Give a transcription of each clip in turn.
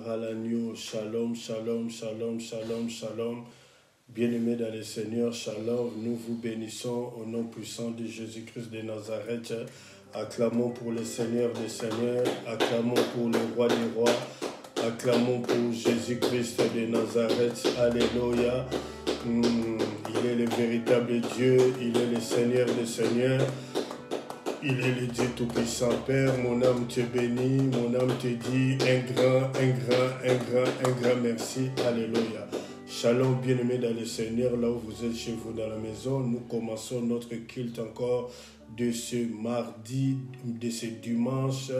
Seigneur à l'agneau. Shalom, shalom, shalom, shalom, shalom. Bien-aimés dans le Seigneur, shalom. Nous vous bénissons au nom puissant de Jésus-Christ de Nazareth. Acclamons pour le Seigneur des Seigneurs. Acclamons pour le Roi des Rois. Acclamons pour Jésus-Christ de Nazareth. Alléluia. Il est le véritable Dieu. Il est le Seigneur des Seigneurs. Il est le Dieu Tout-Puissant. Père, mon âme te bénit, mon âme te dit un grand merci. Alléluia. Shalom, bien-aimés dans le Seigneur, là où vous êtes chez vous dans la maison. Nous commençons notre culte encore de ce mardi, de ce dimanche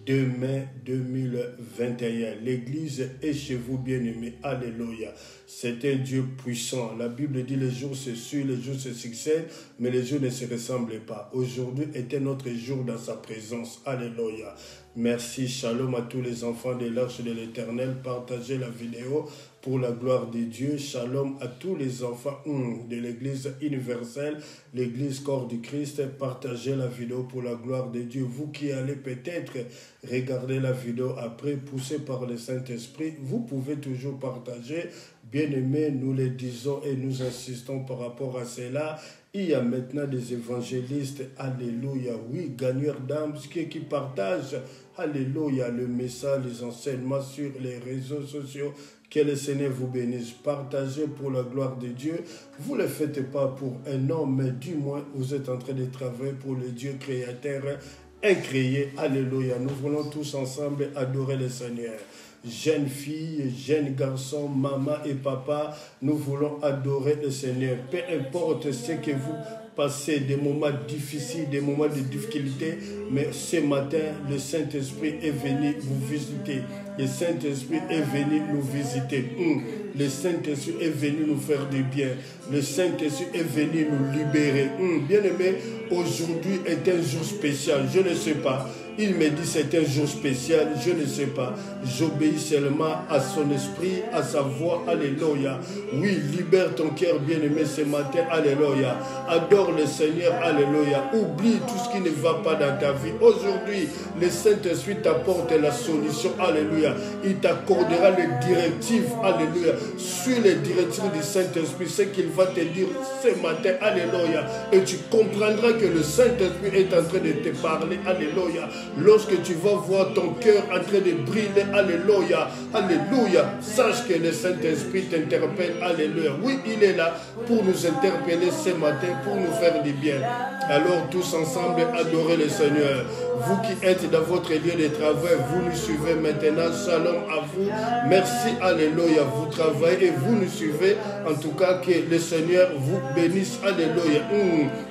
2 mai 2021. L'église est chez vous, bien-aimés. Alléluia. C'est un Dieu puissant. La Bible dit les jours se suivent, les jours se succèdent, mais les jours ne se ressemblent pas. Aujourd'hui était notre jour dans sa présence. Alléluia. Merci. Shalom à tous les enfants de l'Arche de l'Éternel. Partagez la vidéo pour la gloire de Dieu. Shalom à tous les enfants de l'Église universelle, l'Église corps du Christ. Partagez la vidéo pour la gloire de Dieu. Vous qui allez peut-être regarder la vidéo après, poussé par le Saint-Esprit, vous pouvez toujours partager. Bien-aimés, nous le disons et nous insistons par rapport à cela. Il y a maintenant des évangélistes, alléluia, oui, gagneurs d'âmes, qui partagent, alléluia, le message, les enseignements sur les réseaux sociaux. Que le Seigneur vous bénisse. Partagez pour la gloire de Dieu. Vous ne le faites pas pour un homme, mais du moins, vous êtes en train de travailler pour le Dieu créateur incréé. Alléluia. Nous voulons tous ensemble adorer le Seigneur. Jeunes filles, jeunes garçons, maman et papa, nous voulons adorer le Seigneur. Peu importe ce que vous passez, des moments difficiles, des moments de difficulté, mais ce matin, le Saint-Esprit est venu vous visiter. Le Saint-Esprit est venu nous visiter. Le Saint-Esprit est venu nous faire du bien. Le Saint-Esprit est venu nous libérer. Bien-aimé, aujourd'hui est un jour spécial. Je ne sais pas. Il me dit c'est un jour spécial. Je ne sais pas. J'obéis seulement à son esprit, à sa voix. Alléluia. Oui, libère ton cœur, bien-aimé, ce matin. Alléluia. Adore le Seigneur. Alléluia. Oublie tout ce qui ne va pas dans ta vie. Aujourd'hui, le Saint-Esprit t'apporte la solution. Alléluia. Il t'accordera les directives. Alléluia. Suis les directives du Saint-Esprit. Ce qu'il va te dire ce matin. Alléluia. Et tu comprendras que le Saint-Esprit est en train de te parler. Alléluia. Lorsque tu vas voir ton cœur en train de briller. Alléluia. Alléluia. Sache que le Saint-Esprit t'interpelle. Alléluia. Oui, il est là pour nous interpeller ce matin, pour nous faire du bien. Alors tous ensemble, adorez le Seigneur. Vous qui êtes dans votre lieu de travail, vous nous suivez maintenant. Shalom à vous. Merci, alléluia. Vous travaillez et vous nous suivez. En tout cas, que le Seigneur vous bénisse. Alléluia.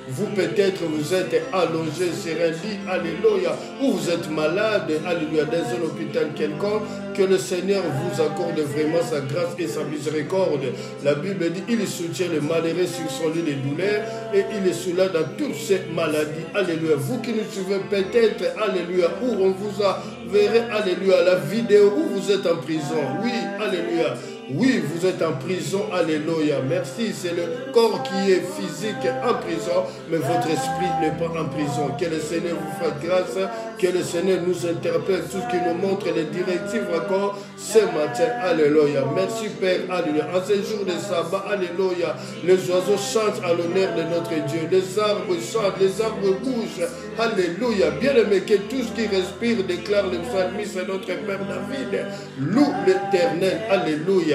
Vous peut-être vous êtes allongé sur un lit. Alléluia. Ou vous êtes malade. Alléluia. Dans un hôpital quelconque. Que le Seigneur vous accorde vraiment sa grâce et sa miséricorde. La Bible dit, il soutient le malheureux sur son lit de douleur et il est celui-là dans toutes ces maladies. Alléluia. Vous qui nous suivez peut-être, alléluia, où on vous a verrez, alléluia, la vidéo où vous êtes en prison. Oui, alléluia. Oui, vous êtes en prison, alléluia. Merci, c'est le corps qui est physique en prison, mais votre esprit n'est pas en prison. Que le Seigneur vous fasse grâce, que le Seigneur nous interpelle, tout ce qui nous montre les directives encore ce matin, alléluia. Merci Père, alléluia. En ce jour de sabbat, alléluia, les oiseaux chantent à l'honneur de notre Dieu, les arbres chantent, les arbres bougent, alléluia. Bien-aimé, que tout ce qui respire déclare le psalmiste, notre Père David. Loue l'Éternel, alléluia.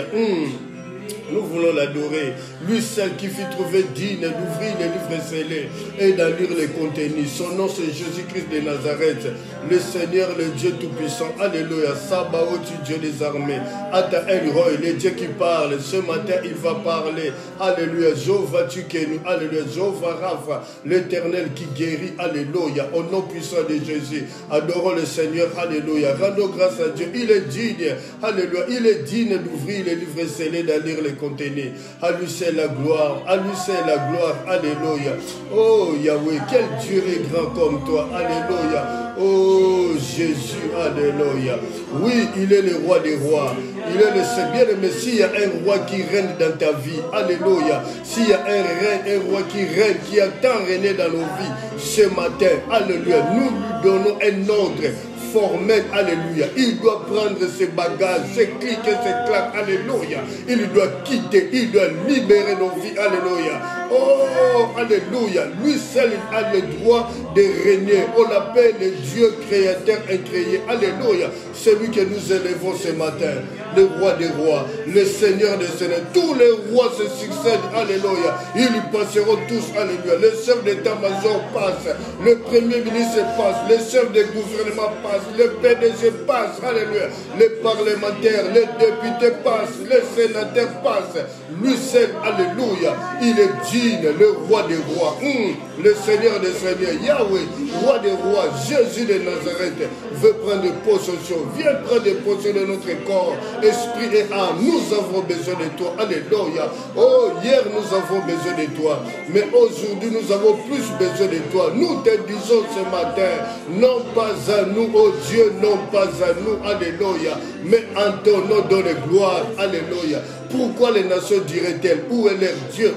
Nous voulons l'adorer. Lui seul qui fit trouver digne d'ouvrir les livres scellés et d'en lire les contenus. Son nom c'est Jésus-Christ de Nazareth. Le Seigneur, le Dieu Tout-Puissant. Alléluia. Sabaoth, Dieu des armées. Ata El Roy, le Dieu qui parle. Ce matin, il va parler. Alléluia. Jéhovah Tukenu. Alléluia. Jéhovah Rapha, l'Éternel qui guérit. Alléluia. Au nom puissant de Jésus. Adorons le Seigneur. Alléluia. Rendons grâce à Dieu. Il est digne. Alléluia. Il est digne d'ouvrir les livres scellés, d'en lire les contenus. À lui c'est la gloire. À lui c'est la gloire. Alléluia. Oh Yahweh, quel Dieu est grand comme toi. Alléluia. Oh Jésus. Alléluia. Oui, il est le roi des rois. Il est le Seigneur. Mais s'il y a un roi qui règne dans ta vie, alléluia. S'il y a un roi qui règne, qui a tant régné dans nos vies, ce matin, alléluia, nous lui donnons un ordre formel, alléluia. Il doit prendre ses bagages, ses clics et ses claques, alléluia. Il doit quitter, il doit libérer nos vies, alléluia. Oh, alléluia. Lui seul a le droit de régner. On l'appelle le Dieu créateur incréé, alléluia. Celui que nous élevons ce matin, le roi des rois, le Seigneur des seigneurs. Tous les rois se succèdent, alléluia. Ils y passeront tous, alléluia. Le chef d'état-major passe, le premier ministre passe, le chef de gouvernement passe, le PDG passe, alléluia. Les parlementaires, les députés passent, les sénateurs passent. Lui seul, alléluia. Il est digne, le roi des rois, le Seigneur des seigneurs, Yahweh, roi des rois, Jésus de Nazareth, veut prendre possession. Viens prendre possession de notre corps, esprit et âme. Nous avons besoin de toi, alléluia. Oh, hier nous avons besoin de toi, mais aujourd'hui nous avons plus besoin de toi. Nous te disons ce matin, non pas à nous, oh Dieu, non pas à nous, alléluia, mais en ton nom donne gloire, alléluia. Pourquoi les nations diraient-elles, où est leur Dieu?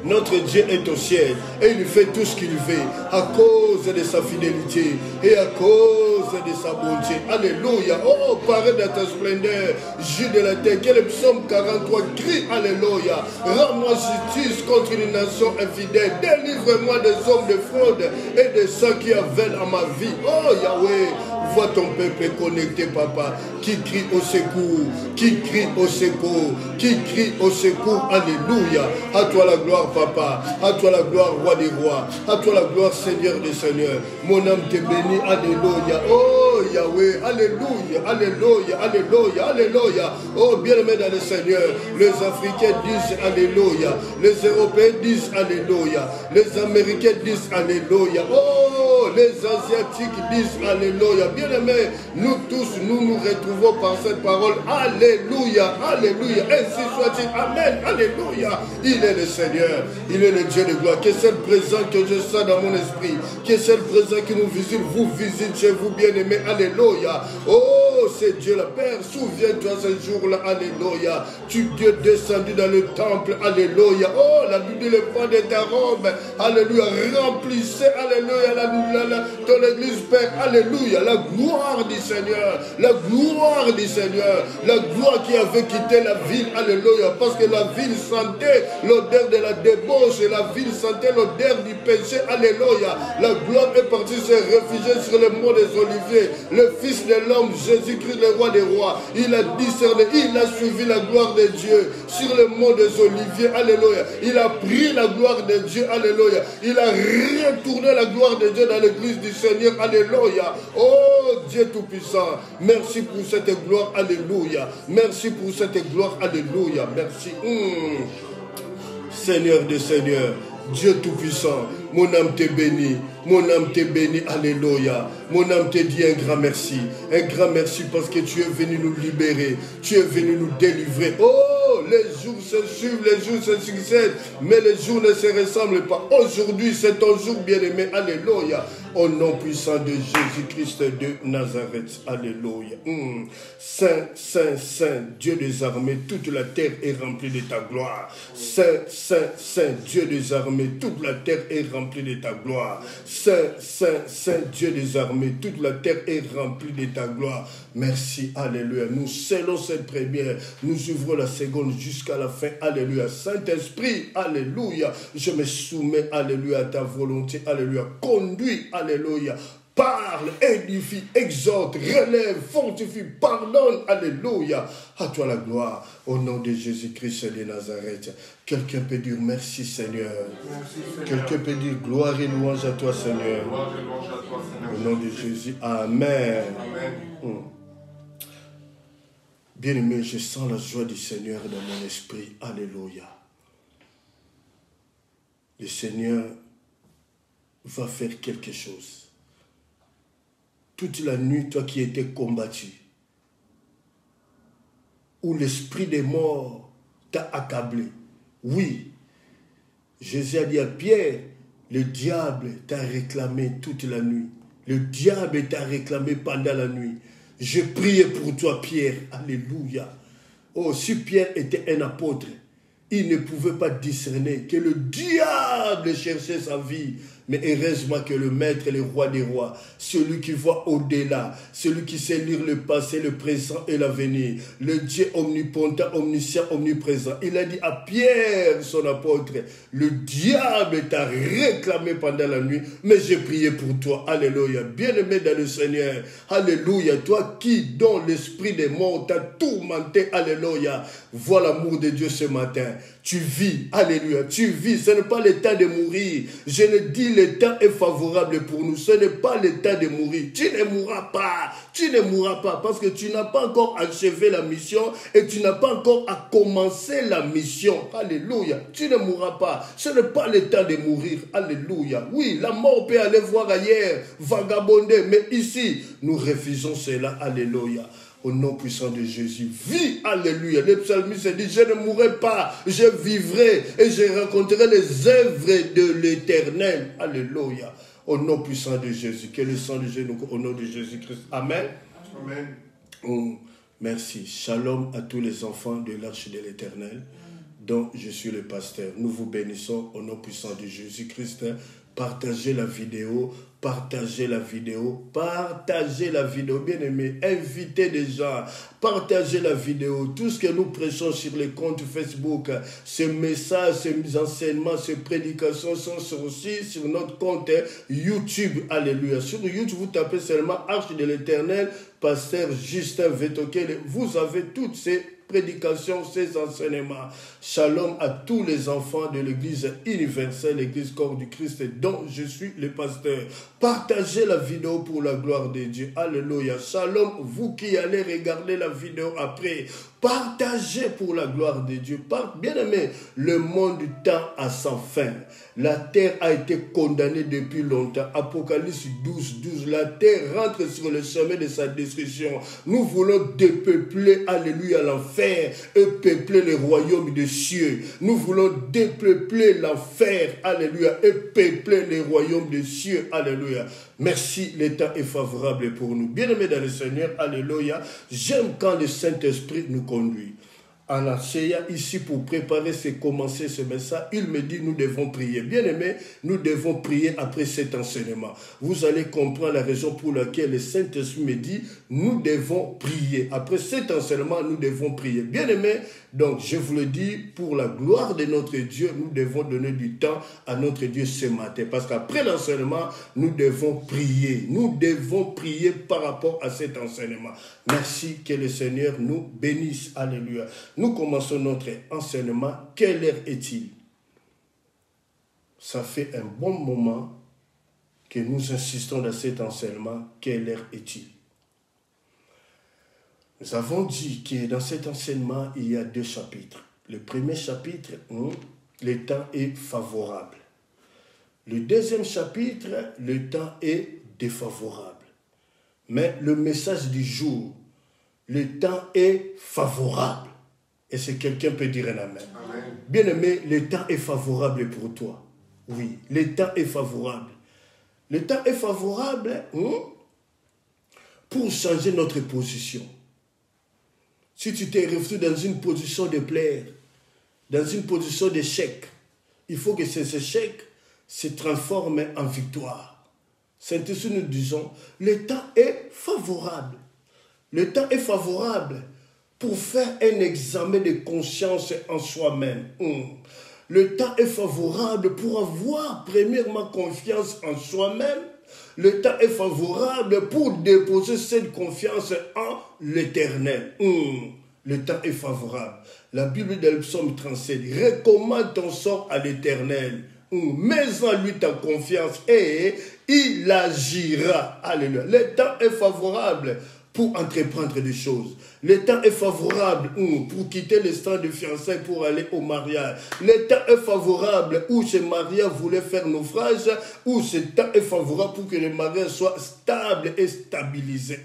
Notre Dieu est au ciel et il fait tout ce qu'il veut à cause de sa fidélité et à cause de sa bonté. Alléluia. Oh, parle de ta splendeur, Dieu de la terre. Quel psaume 43 crie, alléluia. Rends-moi justice contre une nation infidèle. Délivre-moi des hommes de fraude et de ceux qui avèlent à ma vie. Oh, Yahweh, vois ton peuple connecté, papa, qui crie au secours, qui crie au secours, qui crie au secours. Alléluia. À toi la gloire, papa. À toi la gloire, roi des rois. À toi la gloire, Seigneur des seigneurs. Mon âme te bénit. Alléluia. Oh, Yahweh. Alléluia. Alléluia. Alléluia. Alléluia. Oh, bien-aimé dans le Seigneur. Les Africains disent Alléluia. Les Européens disent Alléluia. Les Américains disent Alléluia. Oh, les Asiatiques disent Alléluia. Bien-aimés, nous tous, nous nous retrouvons par cette parole. Alléluia. Alléluia. Ainsi soit-il. Amen. Alléluia. Il est le Seigneur. Il est le Dieu de gloire. Que c'est le présent que je sens dans mon esprit. Que c'est le présent qui nous visite. Vous visite chez vous, bien-aimés. Alléluia. Oh, c'est Dieu le Père. Souviens-toi ce jour-là. Alléluia. Tu es descendu dans le temple. Alléluia. Oh, la Bible dit le pan de ta robe. Alléluia. Remplissez. Alléluia. Ton église, Père. Alléluia. La gloire du Seigneur. La gloire du Seigneur. La gloire qui avait quitté la ville. Alléluia. Parce que la ville sentait l'odeur de la débauche et la ville sentait l'odeur du péché. Alléluia. La gloire est partie se réfugier sur le mont des Oliviers. Le Fils de l'homme, Jésus-Christ, le roi des rois, il a discerné, il a suivi la gloire de Dieu sur le mont des Oliviers. Alléluia. Il a pris la gloire de Dieu. Alléluia. Il a retourné la gloire de Dieu dans l'église du Seigneur. Alléluia. Oh Dieu Tout-Puissant, merci pour cette gloire. Alléluia. Merci pour cette gloire. Alléluia. Merci. Seigneur des Seigneurs, Dieu Tout-Puissant, mon âme te bénit, mon âme te bénit, alléluia. Mon âme te dit un grand merci parce que tu es venu nous libérer, tu es venu nous délivrer. Oh, les jours se suivent, les jours se succèdent, mais les jours ne se ressemblent pas. Aujourd'hui, c'est ton jour bien-aimé, alléluia. Au nom puissant de Jésus-Christ de Nazareth, alléluia. Saint, Saint, Saint, Dieu des armées, toute la terre est remplie de ta gloire. Saint, Saint, Saint, Dieu des armées, toute la terre est remplie de ta gloire. Saint, Saint, Saint, Dieu des armées, toute la terre est remplie de ta gloire. Merci, alléluia. Nous scellons cette première, nous ouvrons la seconde jusqu'à la fin, alléluia. Saint-Esprit, alléluia. Je me soumets, alléluia, à ta volonté, alléluia. Conduis, alléluia. Parle, édifie, exhorte, relève, fortifie, pardonne, alléluia. À toi la gloire, au nom de Jésus-Christ de Nazareth. Quelqu'un peut dire merci Seigneur. Quelqu'un peut dire gloire et louange à toi Seigneur. Au nom de Jésus, amen. Bien-aimé, je sens la joie du Seigneur dans mon esprit, alléluia. Le Seigneur va faire quelque chose. Toute la nuit, toi qui étais combattu, où l'esprit des morts t'a accablé. Oui, Jésus a dit à Pierre, le diable t'a réclamé toute la nuit. Le diable t'a réclamé pendant la nuit. Je priais pour toi, Pierre. Alléluia. Oh, si Pierre était un apôtre, il ne pouvait pas discerner que le diable cherchait sa vie. Mais heureusement que le Maître est le roi des rois, celui qui voit au-delà, celui qui sait lire le passé, le présent et l'avenir, le Dieu omnipotent, omniscient, omniprésent. Il a dit à Pierre, son apôtre, le diable t'a réclamé pendant la nuit, mais j'ai prié pour toi. Alléluia. Bien-aimé dans le Seigneur. Alléluia. Toi qui, dont l'esprit des morts t'a tourmenté. Alléluia. Vois l'amour de Dieu ce matin. Tu vis. Alléluia. Tu vis. Ce n'est pas le temps de mourir. Je le dis, le temps est favorable pour nous. Ce n'est pas le temps de mourir. Tu ne mourras pas. Tu ne mourras pas parce que tu n'as pas encore achevé la mission et tu n'as pas encore à commencer la mission. Alléluia. Tu ne mourras pas. Ce n'est pas le temps de mourir. Alléluia. Oui, la mort peut aller voir ailleurs, vagabonder, mais ici, nous refusons cela. Alléluia. Au nom puissant de Jésus, vis, alléluia. Le psalmiste dit, je ne mourrai pas, je vivrai et je rencontrerai les œuvres de l'Éternel. Alléluia. Au nom puissant de Jésus, que le sang de Jésus, au nom de Jésus-Christ. Amen. Amen. Oh, merci. Shalom à tous les enfants de l'Arche de l'Éternel, dont je suis le pasteur. Nous vous bénissons au nom puissant de Jésus-Christ. Partagez la vidéo, partagez la vidéo, partagez la vidéo, bien aimé, invitez des gens, partagez la vidéo, tout ce que nous prêchons sur les comptes Facebook, ces messages, ces enseignements, ces prédications sont aussi sur notre compte YouTube, alléluia. Sur YouTube, vous tapez seulement Arche de l'Éternel, pasteur Justin Vetokele, vous avez toutes ces prédications, ces enseignements. Shalom à tous les enfants de l'Église universelle, l'Église corps du Christ, dont je suis le pasteur. Partagez la vidéo pour la gloire de Dieu. Alléluia. Shalom, vous qui allez regarder la vidéo après. Partagez pour la gloire de Dieu. Bien aimé, le monde tend à sa fin. La terre a été condamnée depuis longtemps. Apocalypse 12, 12. La terre rentre sur le chemin de sa destruction. Nous voulons dépeupler, alléluia, l'enfer et peupler le royaume des cieux. Nous voulons dépeupler l'enfer, alléluia, et peupler le royaume des cieux, alléluia. Merci, le temps est favorable pour nous. Bien-aimés dans le Seigneur, alléluia. J'aime quand le Saint-Esprit nous conduit. En asseyant ici pour préparer commencer ce message, il me dit nous devons prier. Bien aimé, nous devons prier après cet enseignement. Vous allez comprendre la raison pour laquelle le Saint-Esprit me dit nous devons prier. Après cet enseignement, nous devons prier. Bien aimé, donc je vous le dis, pour la gloire de notre Dieu, nous devons donner du temps à notre Dieu ce matin. Parce qu'après l'enseignement, nous devons prier. Nous devons prier par rapport à cet enseignement. Merci, que le Seigneur nous bénisse. Alléluia. Nous commençons notre enseignement. Quelle heure est-il? Ça fait un bon moment que nous insistons dans cet enseignement. Quelle heure est-il? Nous avons dit que dans cet enseignement, il y a 2 chapitres. Le premier chapitre, le temps est favorable. Le deuxième chapitre, le temps est défavorable. Mais le message du jour, le temps est favorable. Et si quelqu'un peut dire un amen. Amen. Bien-aimé, le temps est favorable pour toi. Oui, le temps est favorable. Le temps est favorable pour changer notre position. Si tu t'es retrouvé dans une position de plaire, dans une position d'échec, il faut que ces échecs se transforment en victoire. C'est ainsi que nous disons, le temps est favorable. Le temps est favorable pour faire un examen de conscience en soi-même. Le temps est favorable pour avoir premièrement confiance en soi-même. Le temps est favorable pour déposer cette confiance en l'Éternel. Le temps est favorable. La Bible dans le psaume 37 dit, recommande ton sort à l'Éternel. Mets en lui ta confiance et il agira. Alléluia. Le temps est favorable pour entreprendre des choses. Le temps est favorable pour quitter le stand de fiançailles pour aller au mariage. Le temps est favorable où ce mariage voulait faire naufrage, où ce temps est favorable pour que le mariage soit stable et stabilisé.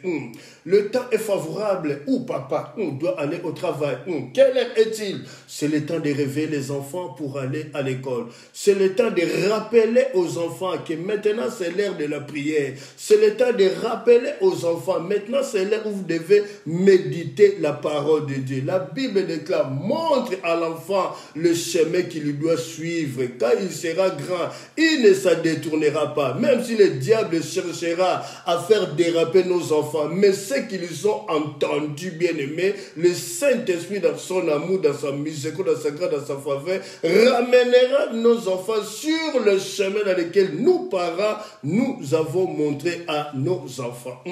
Le temps est favorable où papa doit aller au travail. Quelle heure est-il? C'est le temps de réveiller les enfants pour aller à l'école. C'est le temps de rappeler aux enfants que maintenant c'est l'heure de la prière. C'est le temps de rappeler aux enfants, maintenant c'est c'est l'heure où vous devez méditer la parole de Dieu. La Bible déclare, montre à l'enfant le chemin qu'il doit suivre. Quand il sera grand, il ne s'en détournera pas. Même si le diable cherchera à faire déraper nos enfants, mais ce qu'ils ont entendu, bien-aimés, le Saint-Esprit dans son amour, dans sa miséricorde, dans sa grâce, dans sa faveur, ramènera nos enfants sur le chemin dans lequel nous, parents, nous avons montré à nos enfants.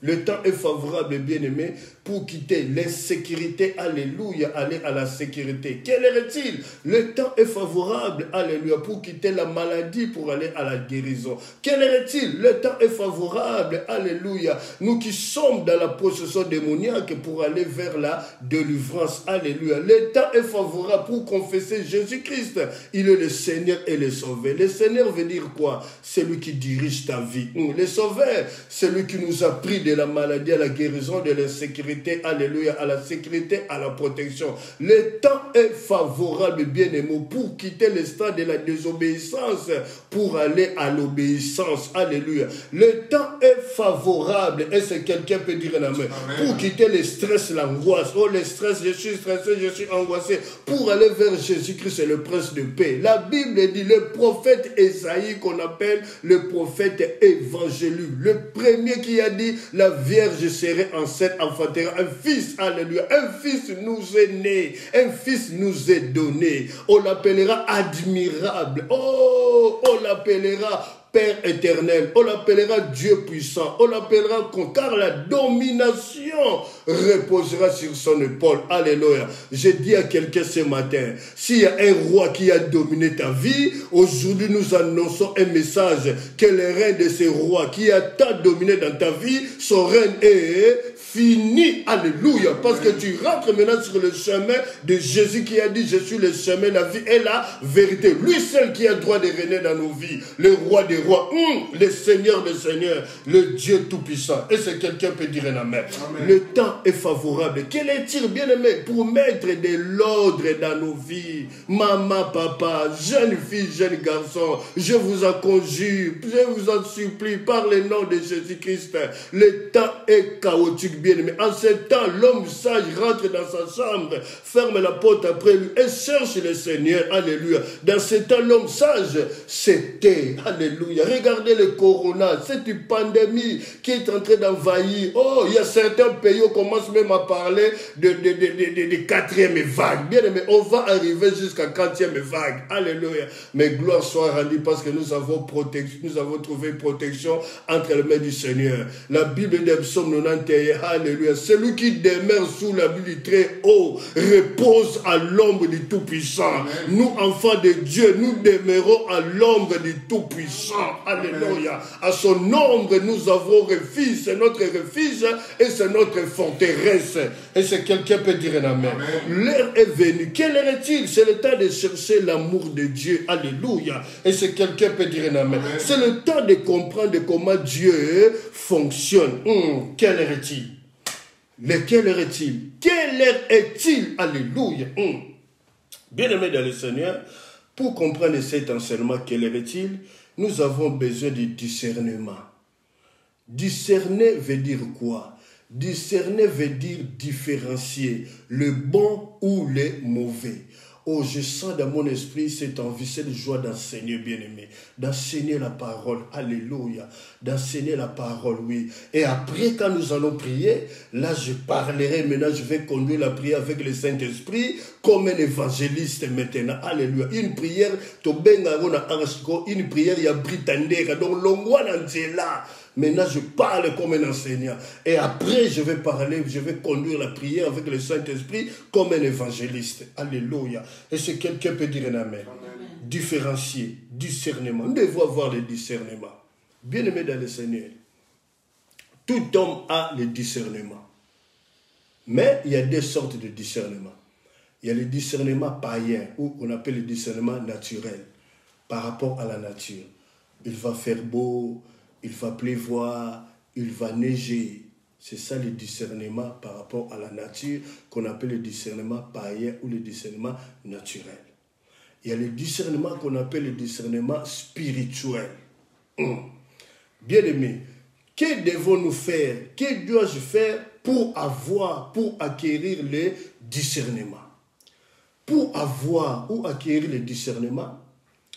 Le temps est favorable, bien-aimé, pour quitter l'insécurité, alléluia, aller à la sécurité. Quelle heure-est-il? Le temps est favorable, alléluia, pour quitter la maladie, pour aller à la guérison. Quelle heure-est-il? Le temps est favorable, alléluia, nous qui sommes dans la possession démoniaque, pour aller vers la délivrance, alléluia. Le temps est favorable pour confesser Jésus-Christ. Il est le Seigneur et le Sauveur. Le Seigneur veut dire quoi? C'est lui qui dirige ta vie. Le Sauveur, c'est lui qui nous a pris de la maladie à la guérison, de l'insécurité, alléluia, à la sécurité, à la protection. Le temps est favorable, bien-aimé, pour quitter le stade de la désobéissance, pour aller à l'obéissance, alléluia. Le temps est favorable, et c'est quelqu'un peut dire la main, pour quitter le stress, l'angoisse. Oh, le stress, je suis stressé, je suis angoissé, pour aller vers Jésus-Christ, c'est le prince de paix. La Bible dit, le prophète Esaïe, qu'on appelle le prophète évangélique, le premier qui a dit, la Vierge serait enceinte, enfantera un fils, alléluia. Un fils nous est né, un fils nous est donné. On l'appellera admirable. Oh, on l'appellera Père éternel, on l'appellera Dieu puissant, on l'appellera car la domination reposera sur son épaule. Alléluia. Je dis à quelqu'un ce matin, s'il y a un roi qui a dominé ta vie, aujourd'hui nous annonçons un message que le règne de ce roi qui a tant dominé dans ta vie, son règne est fini. Alléluia. Parce que tu rentres maintenant sur le chemin de Jésus qui a dit, je suis le chemin, la vie et la vérité. Lui seul qui a le droit de régner dans nos vies. Le roi des rois, le Seigneur des seigneurs, le Dieu tout-puissant. Et c'est quelqu'un peut dire un amen. Le temps est favorable. Quel est-il, bien-aimé, pour mettre de l'ordre dans nos vies? Maman, papa, jeune fille, jeune garçon, je vous en conjure, je vous en supplie, par le nom de Jésus-Christ. Le temps est chaotique, bien-aimé. En ce temps, l'homme sage rentre dans sa chambre, ferme la porte après lui et cherche le Seigneur. Alléluia. Dans ce temps, l'homme sage, c'était, alléluia. Regardez le corona, cette pandémie qui est en train d'envahir. Oh, il y a certains pays, on commence même à parler de quatrième vague. Bien-aimé, on va arriver jusqu'à 4e vague. Alléluia. Mais gloire soit rendue parce que nous avons trouvé protection entre les mains du Seigneur. La Bible des psaumes 91, alléluia. Celui qui demeure sous la vue du très haut repose à l'ombre du Tout-Puissant. Nous, enfants de Dieu, nous demeurons à l'ombre du Tout-Puissant. Alléluia. À son ombre, nous avons refuge. C'est notre refuge et c'est notre forteresse. Et c'est quelqu'un peut dire un amen. L'heure est venue. Quelle heure est-il? C'est le temps de chercher l'amour de Dieu. Alléluia. Et c'est quelqu'un peut dire un amen. C'est le temps de comprendre comment Dieu fonctionne. Quelle heure est-il? Quelle heure est-il? Quelle heure est-il? Alléluia. Bien-aimés dans le Seigneur, pour comprendre cet enseignement, quelle heure est-il? Nous avons besoin de discernement. Discerner veut dire quoi? Discerner veut dire différencier le bon ou le mauvais. Oh, je sens dans mon esprit cette envie, cette joie d'enseigner, bien-aimé. D'enseigner la parole. Alléluia. D'enseigner la parole, oui. Et après, quand nous allons prier, là, je parlerai maintenant, je vais conduire la prière avec le Saint-Esprit comme un évangéliste maintenant. Alléluia. Une prière, une prière, il y a Britannique. Donc, l'ongouan là. Maintenant, je parle comme un enseignant. Et après, je vais parler, je vais conduire la prière avec le Saint-Esprit comme un évangéliste. Alléluia. Et si quelqu'un peut dire un amen. Différencier, discernement. Nous devons avoir le discernement. Bien-aimé dans le Seigneur, tout homme a le discernement. Mais il y a deux sortes de discernement. Il y a le discernement païen, ou on appelle le discernement naturel, par rapport à la nature. Il va faire beau, il va pleuvoir, il va neiger. C'est ça le discernement par rapport à la nature qu'on appelle le discernement païen ou le discernement naturel. Il y a le discernement qu'on appelle le discernement spirituel. Bien aimé, Que devons-nous faire? Que dois-je faire pour acquérir le discernement? Pour avoir ou acquérir le discernement,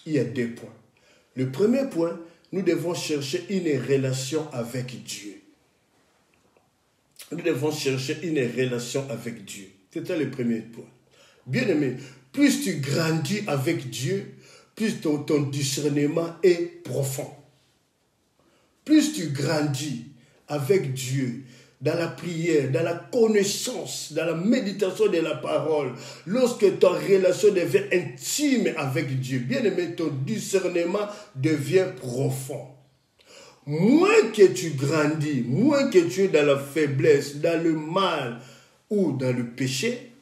il y a 2 points. Le premier point, nous devons chercher une relation avec Dieu. Nous devons chercher une relation avec Dieu. C'était le premier point. Bien-aimé, plus tu grandis avec Dieu, plus ton discernement est profond. Plus tu grandis avec Dieu, dans la prière, dans la connaissance, dans la méditation de la parole, lorsque ta relation devient intime avec Dieu, bien-aimé, ton discernement devient profond. Moins que tu grandis, moins que tu es dans la faiblesse, dans le mal ou dans le péché,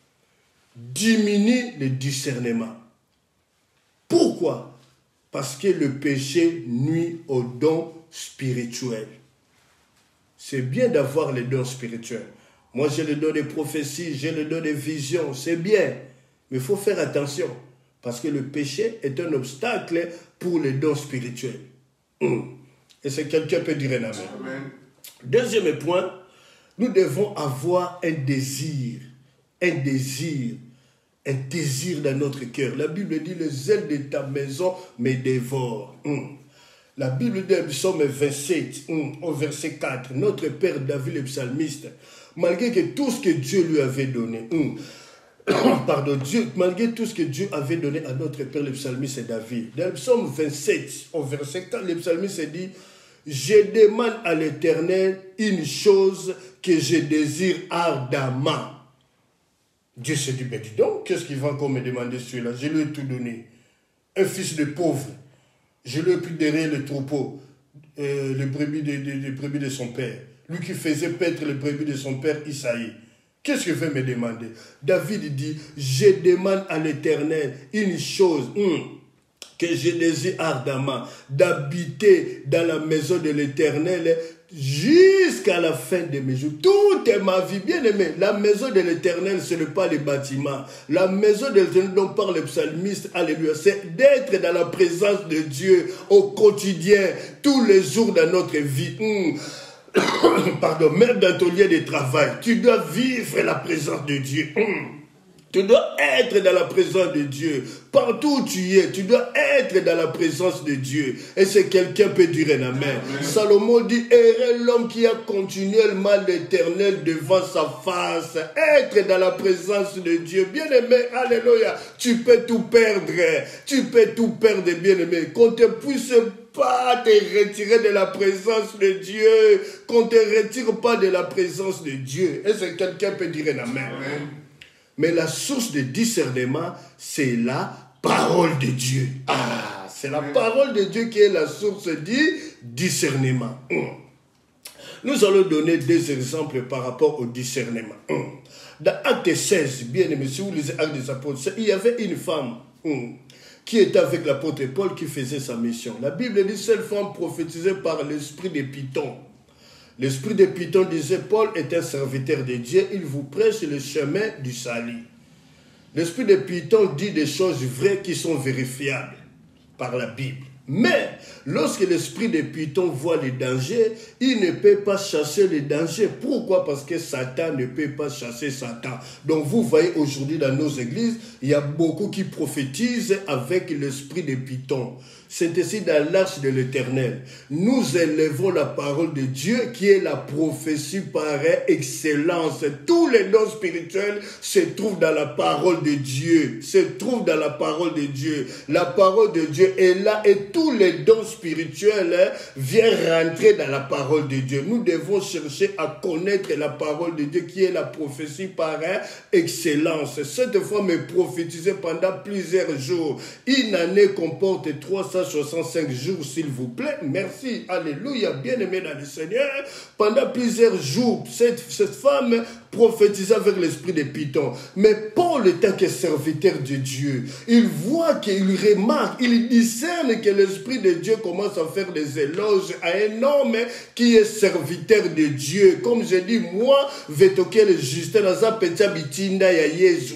diminue le discernement. Pourquoi? Parce que le péché nuit aux dons spirituels. C'est bien d'avoir les dons spirituels. Moi, j'ai le don de prophétie, j'ai le don de vision, c'est bien. Mais il faut faire attention, parce que le péché est un obstacle pour les dons spirituels. Et c'est quelqu'un peut dire un amen. Amen. Deuxième point, nous devons avoir un désir dans notre cœur. La Bible dit, le zèle de ta maison me dévore. La Bible dit, psaume 27, au verset 4, notre père David le psalmiste, malgré que tout ce que Dieu lui avait donné, malgré tout ce que Dieu avait donné à notre père le psalmiste David, dans le psaume 27, au verset 4, le psalmiste dit, je demande à l'Éternel une chose que je désire ardemment. Dieu s'est dit, mais dis donc, qu'est-ce qu'il va encore me demander celui-là? Je lui ai tout donné. Un fils de pauvre. Je lui ai pris derrière le troupeau, les brebis de son père. Lui qui faisait paître les brebis de son père Isaïe. Qu'est-ce qu'il veut me demander? David dit, je demande à l'Éternel une chose que je désire ardemment, d'habiter dans la maison de l'Éternel jusqu'à la fin de mes jours. Toute ma vie, bien aimé, la maison de l'Éternel, ce n'est pas les bâtiments. La maison de l'Éternel dont parle le psalmiste, alléluia, c'est d'être dans la présence de Dieu au quotidien, tous les jours de notre vie. Même dans ton lieu de travail, tu dois vivre la présence de Dieu. Tu dois être dans la présence de Dieu. Partout où tu es, tu dois être dans la présence de Dieu. Et c'est quelqu'un peut dire un amen. Salomon dit, heureux l'homme qui a continuellement l'Éternel devant sa face. Être dans la présence de Dieu. Bien-aimé, alléluia. Tu peux tout perdre. Tu peux tout perdre, bien-aimé. Qu'on ne puisse pas te retirer de la présence de Dieu. Qu'on ne te retire pas de la présence de Dieu. Et c'est quelqu'un peut dire un amen. Mais la source de discernement, c'est la parole de Dieu. C'est la parole de Dieu qui est la source du discernement. Nous allons donner 2 exemples par rapport au discernement. Dans Acte 16, bien aimé, si vous lisez Actes des Apôtres, il y avait une femme qui était avec l'apôtre Paul qui faisait sa mission. La Bible dit, cette femme prophétisée par l'esprit de Python. L'esprit de Python disait, Paul est un serviteur de Dieu, il vous prêche le chemin du salut. L'esprit de Python dit des choses vraies qui sont vérifiables par la Bible. Mais lorsque l'esprit de Python voit les dangers, il ne peut pas chasser les dangers. Pourquoi? Parce que Satan ne peut pas chasser Satan. Donc vous voyez aujourd'hui dans nos églises, il y a beaucoup qui prophétisent avec l'esprit de Python. C'est ici dans l'arche de l'Éternel. Nous élevons la parole de Dieu qui est la prophétie par excellence. Tous les dons spirituels se trouvent dans la parole de Dieu. Se trouvent dans la parole de Dieu. La parole de Dieu est là et tous les dons spirituels viennent rentrer dans la parole de Dieu. Nous devons chercher à connaître la parole de Dieu qui est la prophétie par excellence. Cette femme est prophétisée pendant plusieurs jours. Une année comporte 365 jours, s'il vous plaît. Merci. Alléluia. Bien-aimé dans le Seigneur. Pendant plusieurs jours, cette femme prophétiser avec l'esprit de Python. Mais Paul, étant que serviteur de Dieu, il voit qu'il remarque, il discerne que l'esprit de Dieu commence à faire des éloges à un homme qui est serviteur de Dieu. Comme je dis, moi, Vetokel Justin, naza petia bitinda ya Yesu.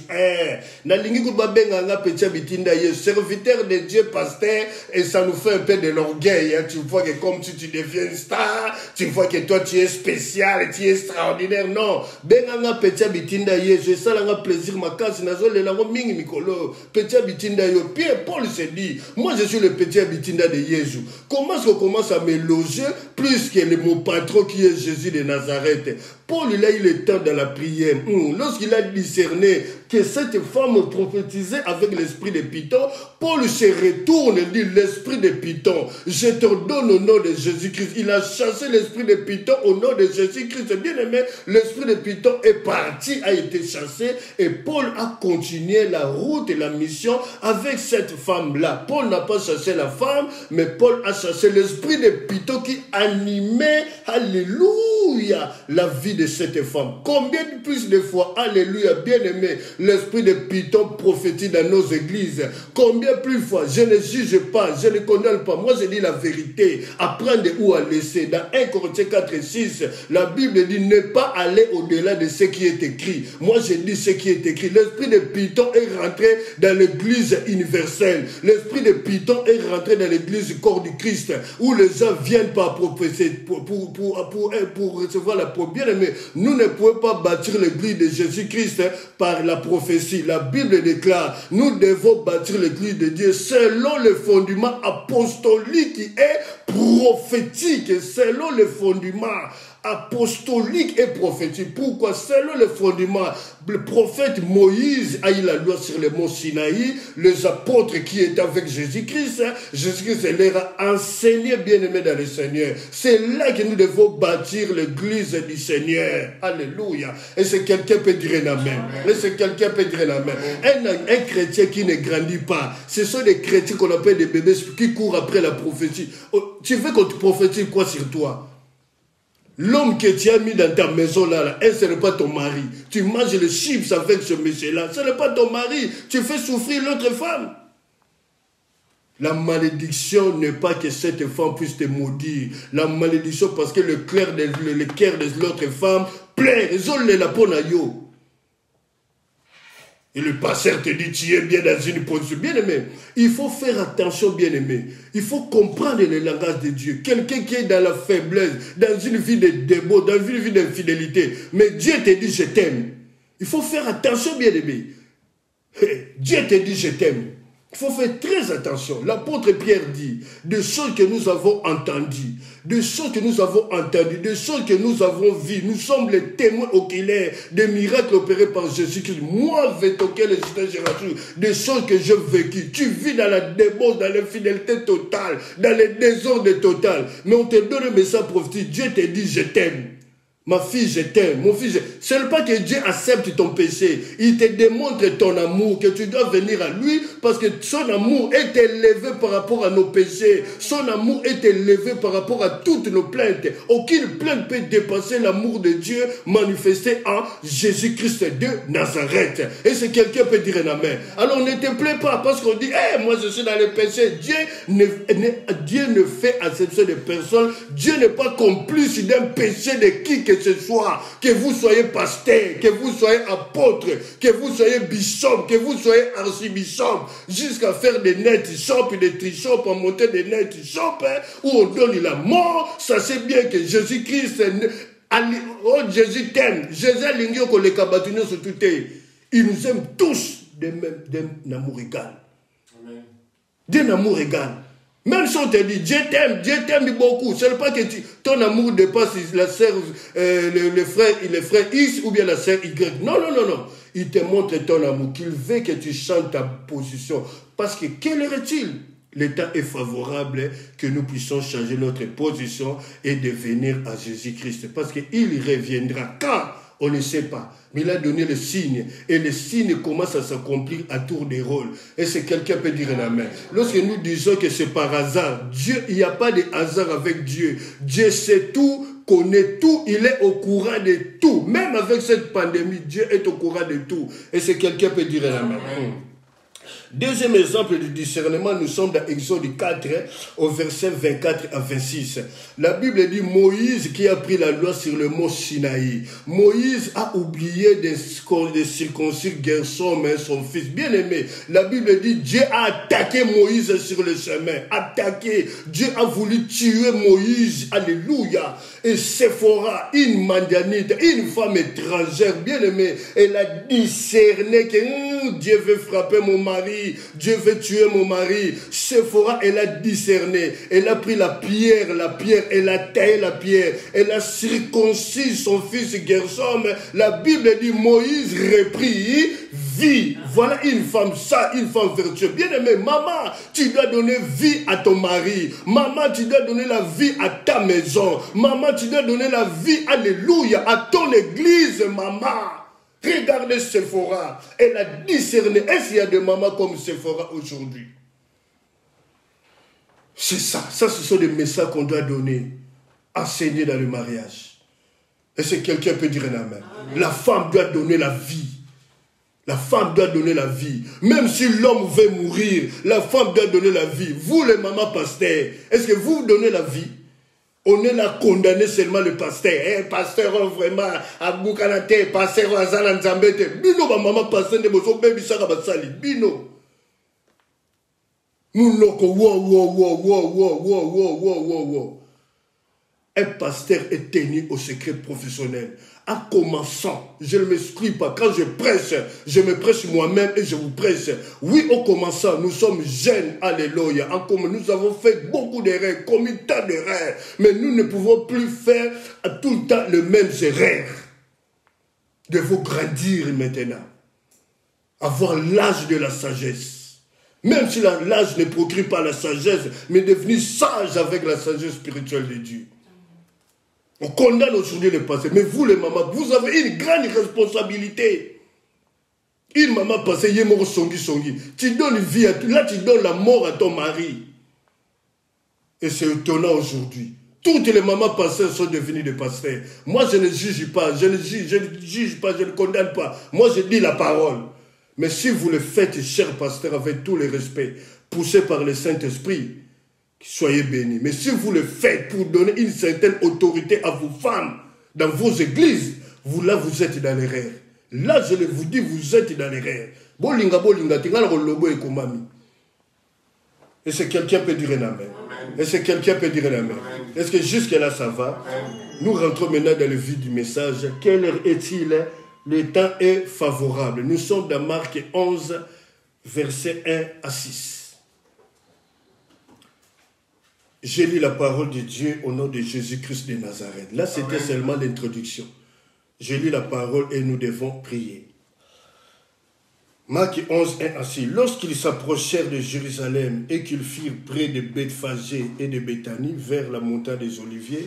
Na lingi kubabenga nga petia bitinda Yesu. Serviteur de Dieu, pasteur, et ça nous fait un peu de l'orgueil. Hein. Tu vois que comme tu deviens star, tu vois que toi tu es spécial, tu es extraordinaire. Non. Benga nga petia bitinda Yesu. Et ça l'a plaisir ma casse. Nazo le lango mingi mikolo. Petia bitinda yo. Pierre Paul se dit, moi je suis le petia bitinda de Yesu. Comment est-ce qu'on commence à me loger plus que mon patron qui est Jésus de Nazareth? Paul, il a eu le temps dans la prière. Lorsqu'il a discerné que cette femme prophétisait avec l'esprit de Python, Paul se retourne et dit, l'esprit de Python, je te donne au nom de Jésus-Christ. Il a chassé l'esprit de Python au nom de Jésus-Christ. Bien aimé, l'esprit de Python est parti, a été chassé, et Paul a continué la route et la mission avec cette femme-là. Paul n'a pas chassé la femme, mais Paul a chassé l'esprit de Python qui animait, alléluia, la vie de cette femme. Combien de plus de fois, alléluia, bien-aimé, l'esprit de Python prophétise dans nos églises. Combien plus de fois, je ne juge pas, je ne condamne pas. Moi, je dis la vérité. Apprendre où à laisser. Dans 1 Corinthiens 4 et 6, la Bible dit ne pas aller au-delà de ce qui est écrit. Moi, je dis ce qui est écrit. L'esprit de Python est rentré dans l'église universelle. L'esprit de Python est rentré dans l'église du corps du Christ, où les gens viennent pas prophétiser pour recevoir la promesse. Bien aimé, nous ne pouvons pas bâtir l'église de Jésus-Christ par la prophétie. La Bible déclare, nous devons bâtir l'église de Dieu selon le fondement apostolique qui est prophétique, selon le fondement apostolique et prophétique. Pourquoi? Selon le fondement, le prophète Moïse a eu la loi sur le mont Sinaï, les apôtres qui étaient avec Jésus-Christ, Jésus-Christ leur a enseigné, bien-aimé dans le Seigneur. C'est là que nous devons bâtir l'église du Seigneur. Alléluia. Et c'est quelqu'un peut dire un amen. Et c'est quelqu'un peut dire un amen. Un chrétien qui ne grandit pas, ce sont des chrétiens qu'on appelle des bébés qui courent après la prophétie. Tu veux qu'on te prophétise quoi sur toi? L'homme que tu as mis dans ta maison là, ce n'est pas ton mari. Tu manges les chips avec ce monsieur-là, ce n'est pas ton mari. Tu fais souffrir l'autre femme. La malédiction n'est pas que cette femme puisse te maudire. La malédiction parce que le cœur de l'autre femme plaît. Résole la peau na yo. Et le pasteur te dit, tu es bien dans une position. Bien-aimé, il faut faire attention, bien-aimé. Il faut comprendre le langage de Dieu. Quelqu'un qui est dans la faiblesse, dans une vie de démon, dans une vie d'infidélité. Mais Dieu te dit, je t'aime. Il faut faire attention, bien-aimé. Dieu te dit, je t'aime. Il faut faire très attention. L'apôtre Pierre dit, des choses que nous avons entendues, des choses que nous avons entendues, des choses que nous avons vues. Nous sommes les témoins oculaires des miracles opérés par Jésus-Christ. Moi, Vetokel des choses que j'ai vécues. Tu vis dans la débauche, dans l'infidélité totale, dans le désordre total. Mais on te donne un message prophétique. Dieu te dit, je t'aime. Ma fille, je t'aime. Mon fils, ce n'est pas que Dieu accepte ton péché. Il te démontre ton amour, que tu dois venir à lui parce que son amour est élevé par rapport à nos péchés. Son amour est élevé par rapport à toutes nos plaintes. Aucune plainte peut dépasser l'amour de Dieu manifesté en Jésus-Christ de Nazareth. Et si quelqu'un peut dire un amen. Alors ne te plains pas parce qu'on dit, moi je suis dans le péché. Dieu ne fait acception de personne. Dieu n'est pas complice d'un péché de qui que ce soit, que vous soyez pasteur, que vous soyez apôtre, que vous soyez bishop, que vous soyez archibishop, jusqu'à faire des net shops, des trichops, à monter des net shops, où on donne la mort. Sachez bien que Jésus-Christ, Jésus t'aime. Jésus a l'ingio qu'on les cabatounes sur tout. Il nous aime tous d'un amour égal. D'un amour égal. Même si on te dit, Dieu t'aime beaucoup. Ce n'est pas que ton amour dépasse la sœur, le frère X ou bien la sœur Y. Non. Il te montre ton amour, qu'il veut que tu chantes ta position. Parce que quelle heure est-il? L'état est favorable que nous puissions changer notre position et devenir à Jésus-Christ. Parce qu'il reviendra quand On ne sait pas. Mais il a donné le signe. Et le signe commence à s'accomplir à tour de rôle. Et c'est quelqu'un peut dire un amen. Lorsque nous disons que c'est par hasard, Dieu, il n'y a pas de hasard avec Dieu. Dieu sait tout, connaît tout, il est au courant de tout. Même avec cette pandémie, Dieu est au courant de tout. Et c'est quelqu'un peut dire un amen. Deuxième exemple du discernement, nous sommes dans Exode 4, au verset 24 à 26. La Bible dit Moïse qui a pris la loi sur le mont Sinaï. Moïse a oublié de circoncire Gershom, son fils bien-aimé. La Bible dit Dieu a attaqué Moïse sur le chemin. Attaqué. Dieu a voulu tuer Moïse. Alléluia. Et Séphora, une Madianite, une femme étrangère, bien-aimée, elle a discerné que Dieu veut frapper mon mari, Dieu veut tuer mon mari. Séphora, elle a discerné, elle a pris la pierre, elle a taillé la pierre, elle a circoncis son fils Gershom. La Bible dit Moïse reprit vie. Voilà une femme vertueuse. Bien-aimée, maman, tu dois donner vie à ton mari. Maman, tu dois donner la vie à ta maison. Maman, tu dois donner la vie, alléluia, à ton église, maman. Regardez Séphora. Elle a discerné. Est-ce qu'il y a des mamans comme Séphora aujourd'hui? C'est ça. Ça, ce sont des messages qu'on doit donner, enseigner dans le mariage. Et c'est quelqu'un peut dire un amen. La femme doit donner la vie. La femme doit donner la vie. Même si l'homme veut mourir, la femme doit donner la vie. Vous, les mamans pasteurs, est-ce que vous donnez la vie? On est là condamné seulement le pasteur. Pasteur, vraiment, à Boukanate, pasteur, à Zalanzambete. Bino, ma maman, pasteur, ne bozo, baby, saka, basali. Bino. Mounoko, wow. Un pasteur est tenu au secret professionnel. En commençant, je ne m'exclus pas. Quand je me prêche moi-même et je vous prêche. Oui, au commençant, nous sommes jeunes, alléluia. En commun, nous avons fait beaucoup d'erreurs, commis tant d'erreurs. Mais nous ne pouvons plus faire tout le temps les mêmes erreurs. Devons grandir maintenant. Avoir l'âge de la sagesse. Même si l'âge ne procure pas la sagesse, mais devenir sage avec la sagesse spirituelle de Dieu. On condamne aujourd'hui le passé. Mais vous, les mamans, vous avez une grande responsabilité. Une maman passée, yémoro songi. Tu donnes vie à tout. Là, tu donnes la mort à ton mari. Et c'est étonnant aujourd'hui. Toutes les mamans passées sont devenues des pasteurs. Moi, je ne juge pas. Je ne juge pas, je ne condamne pas. Moi, je dis la parole. Mais si vous le faites, cher pasteur, avec tout le respect, poussé par le Saint-Esprit, soyez bénis. Mais si vous le faites pour donner une certaine autorité à vos femmes dans vos églises, vous êtes dans l'erreur. Là, je vous dis, vous êtes dans l'erreur. Et c'est quelqu'un peut dire un amen. Est-ce que jusque-là, ça va? Nous rentrons maintenant dans le vif du message. Quelle heure est-il? Le temps est favorable. Nous sommes dans Marc 11, versets 1 à 6. J'ai lu la parole de Dieu au nom de Jésus-Christ de Nazareth. Là, c'était seulement l'introduction. J'ai lu la parole et nous devons prier. Marc 11, 1 à 6. Lorsqu'ils s'approchèrent de Jérusalem et qu'ils firent près de Bethphagée et de Béthanie, vers la montagne des Oliviers,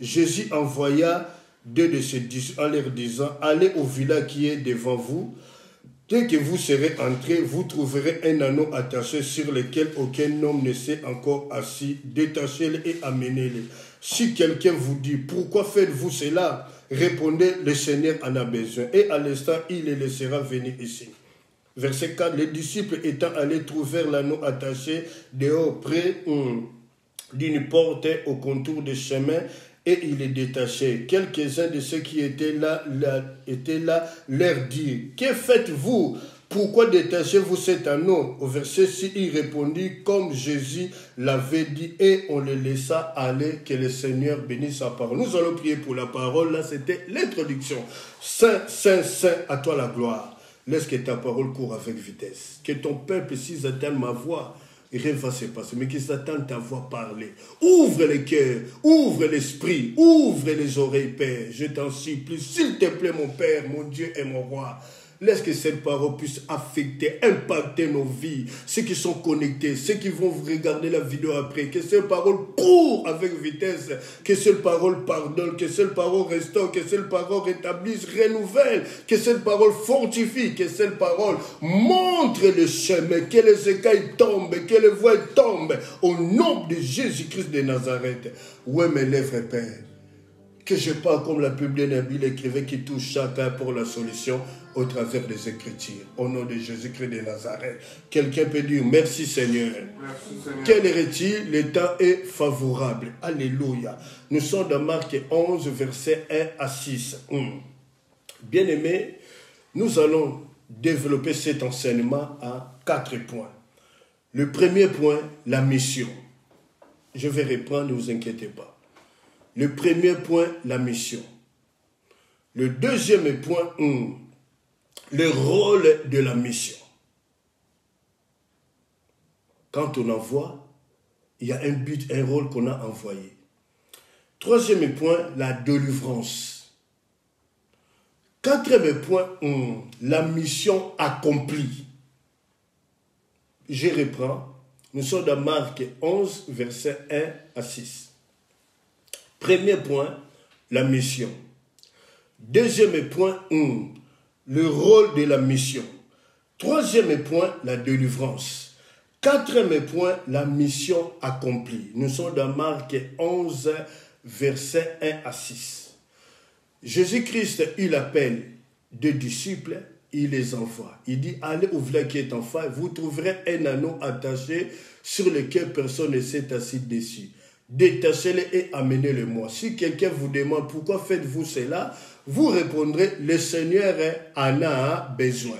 Jésus envoya 2 de ses disciples en leur disant, « Allez au village qui est devant vous. Dès que vous serez entrés, vous trouverez un anneau attaché sur lequel aucun homme ne s'est encore assis. Détachez-le et amenez-le. Si quelqu'un vous dit, pourquoi faites-vous cela? Répondez, le Seigneur en a besoin. Et à l'instant, il les laissera venir ici. » Verset 4, les disciples étant allés trouvèrent l'anneau attaché dehors près d'une porte au contour du chemin. Et il est détaché. Quelques-uns de ceux qui étaient là leur dirent, « Que faites-vous? Pourquoi détachez-vous cet anneau ?» Au verset 6, il répondit comme Jésus l'avait dit, et on le laissa aller, que le Seigneur bénisse sa parole. Nous allons prier pour la parole. Là, c'était l'introduction. Saint, Saint, Saint, à toi la gloire. Laisse que ta parole court avec vitesse. Que ton peuple, s'ils attendent ma voix, rien va se passer, mais qu'ils attendent ta voix parler. Ouvre les cœurs, ouvre l'esprit, ouvre les oreilles, Père. Je t'en supplie, s'il te plaît, mon Père, mon Dieu et mon Roi. Laisse que cette parole puisse affecter, impacter nos vies. Ceux qui sont connectés, ceux qui vont regarder la vidéo après. Que cette parole court avec vitesse. Que cette parole pardonne. Que cette parole restaure. Que cette parole rétablisse, renouvelle. Que cette parole fortifie. Que cette parole montre le chemin. Que les écailles tombent. Que les voiles tombent. Au nom de Jésus-Christ de Nazareth. Ouais, mes lèvres, Père. Que je parle comme la Bible écrivait qui touche chacun pour la solution au travers des Écritures. Au nom de Jésus-Christ de Nazareth. Quelqu'un peut dire merci Seigneur. Merci Seigneur. Quel est-il? Le temps est favorable. Alléluia. Nous sommes dans Marc 11, versets 1 à 6. Bien-aimés, nous allons développer cet enseignement à 4 points. Le premier point, la mission. Je vais reprendre, ne vous inquiétez pas. Le premier point, la mission. Le deuxième point, le rôle de la mission. Quand on envoie, il y a un but, un rôle qu'on a envoyé. Troisième point, la délivrance. Quatrième point, la mission accomplie. Je reprends. Nous sommes dans Marc 11, versets 1 à 6. Premier point, la mission. Deuxième point, le rôle de la mission. Troisième point, la délivrance. Quatrième point, la mission accomplie. Nous sommes dans Marc 11, versets 1 à 6. Jésus-Christ, il appelle deux disciples, il les envoie. Il dit, allez au village qui est en face, vous trouverez un anneau attaché sur lequel personne ne s'est assis dessus. Détachez-le et amenez-le-moi. Si quelqu'un vous demande pourquoi faites-vous cela, vous répondrez, le Seigneur en a besoin.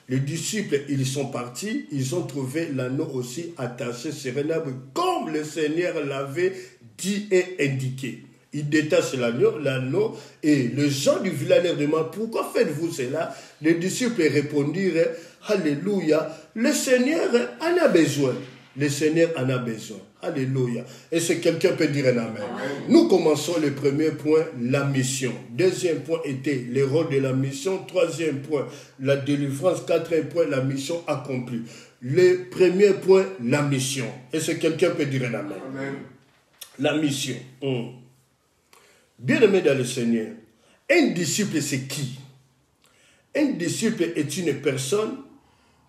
Les disciples, ils sont partis, ils ont trouvé l'anneau aussi attaché sur un arbre, comme le Seigneur l'avait dit et indiqué. Ils détachent l'anneau et les gens du village leur demandent, pourquoi faites-vous cela? Les disciples répondirent, alléluia, le Seigneur en a besoin. Le Seigneur en a besoin. Alléluia. Et si quelqu'un peut dire un amen. Nous commençons le premier point, la mission. Deuxième point était le rôle de la mission. Troisième point, la délivrance. Quatrième point, la mission accomplie. Le premier point, la mission. Et si quelqu'un peut dire un amen. La mission. Bien-aimé dans le Seigneur, un disciple c'est qui? Un disciple est une personne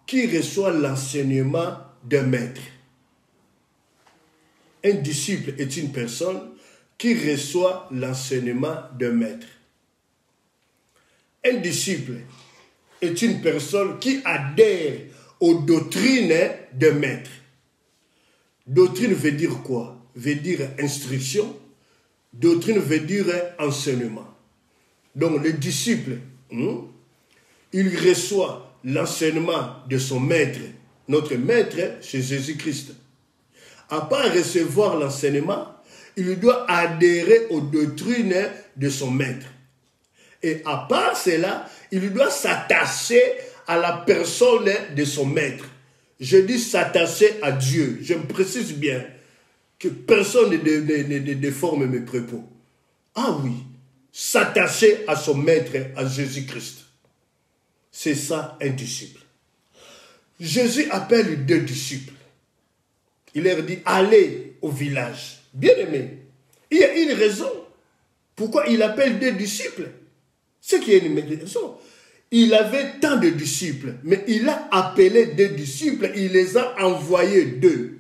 qui reçoit l'enseignement d'un maître. Un disciple est une personne qui reçoit l'enseignement d'un maître. Un disciple est une personne qui adhère aux doctrines d'un maître. Doctrine veut dire quoi? Veut dire instruction. Doctrine veut dire enseignement. Donc le disciple, il reçoit l'enseignement de son maître. Notre maître, c'est Jésus-Christ. À part recevoir l'enseignement, il doit adhérer aux doctrines de son maître. Et à part cela, il doit s'attacher à la personne de son maître. Je dis s'attacher à Dieu. Je me précise bien que personne ne déforme mes propos. Ah oui, s'attacher à son maître, à Jésus-Christ. C'est ça un disciple. Jésus appelle deux disciples. Il leur dit, allez au village. Bien-aimé, il y a une raison. Pourquoi il appelle deux disciples? C'est qu'il y a une raison. Il avait tant de disciples, mais il a appelé deux disciples, il les a envoyés deux.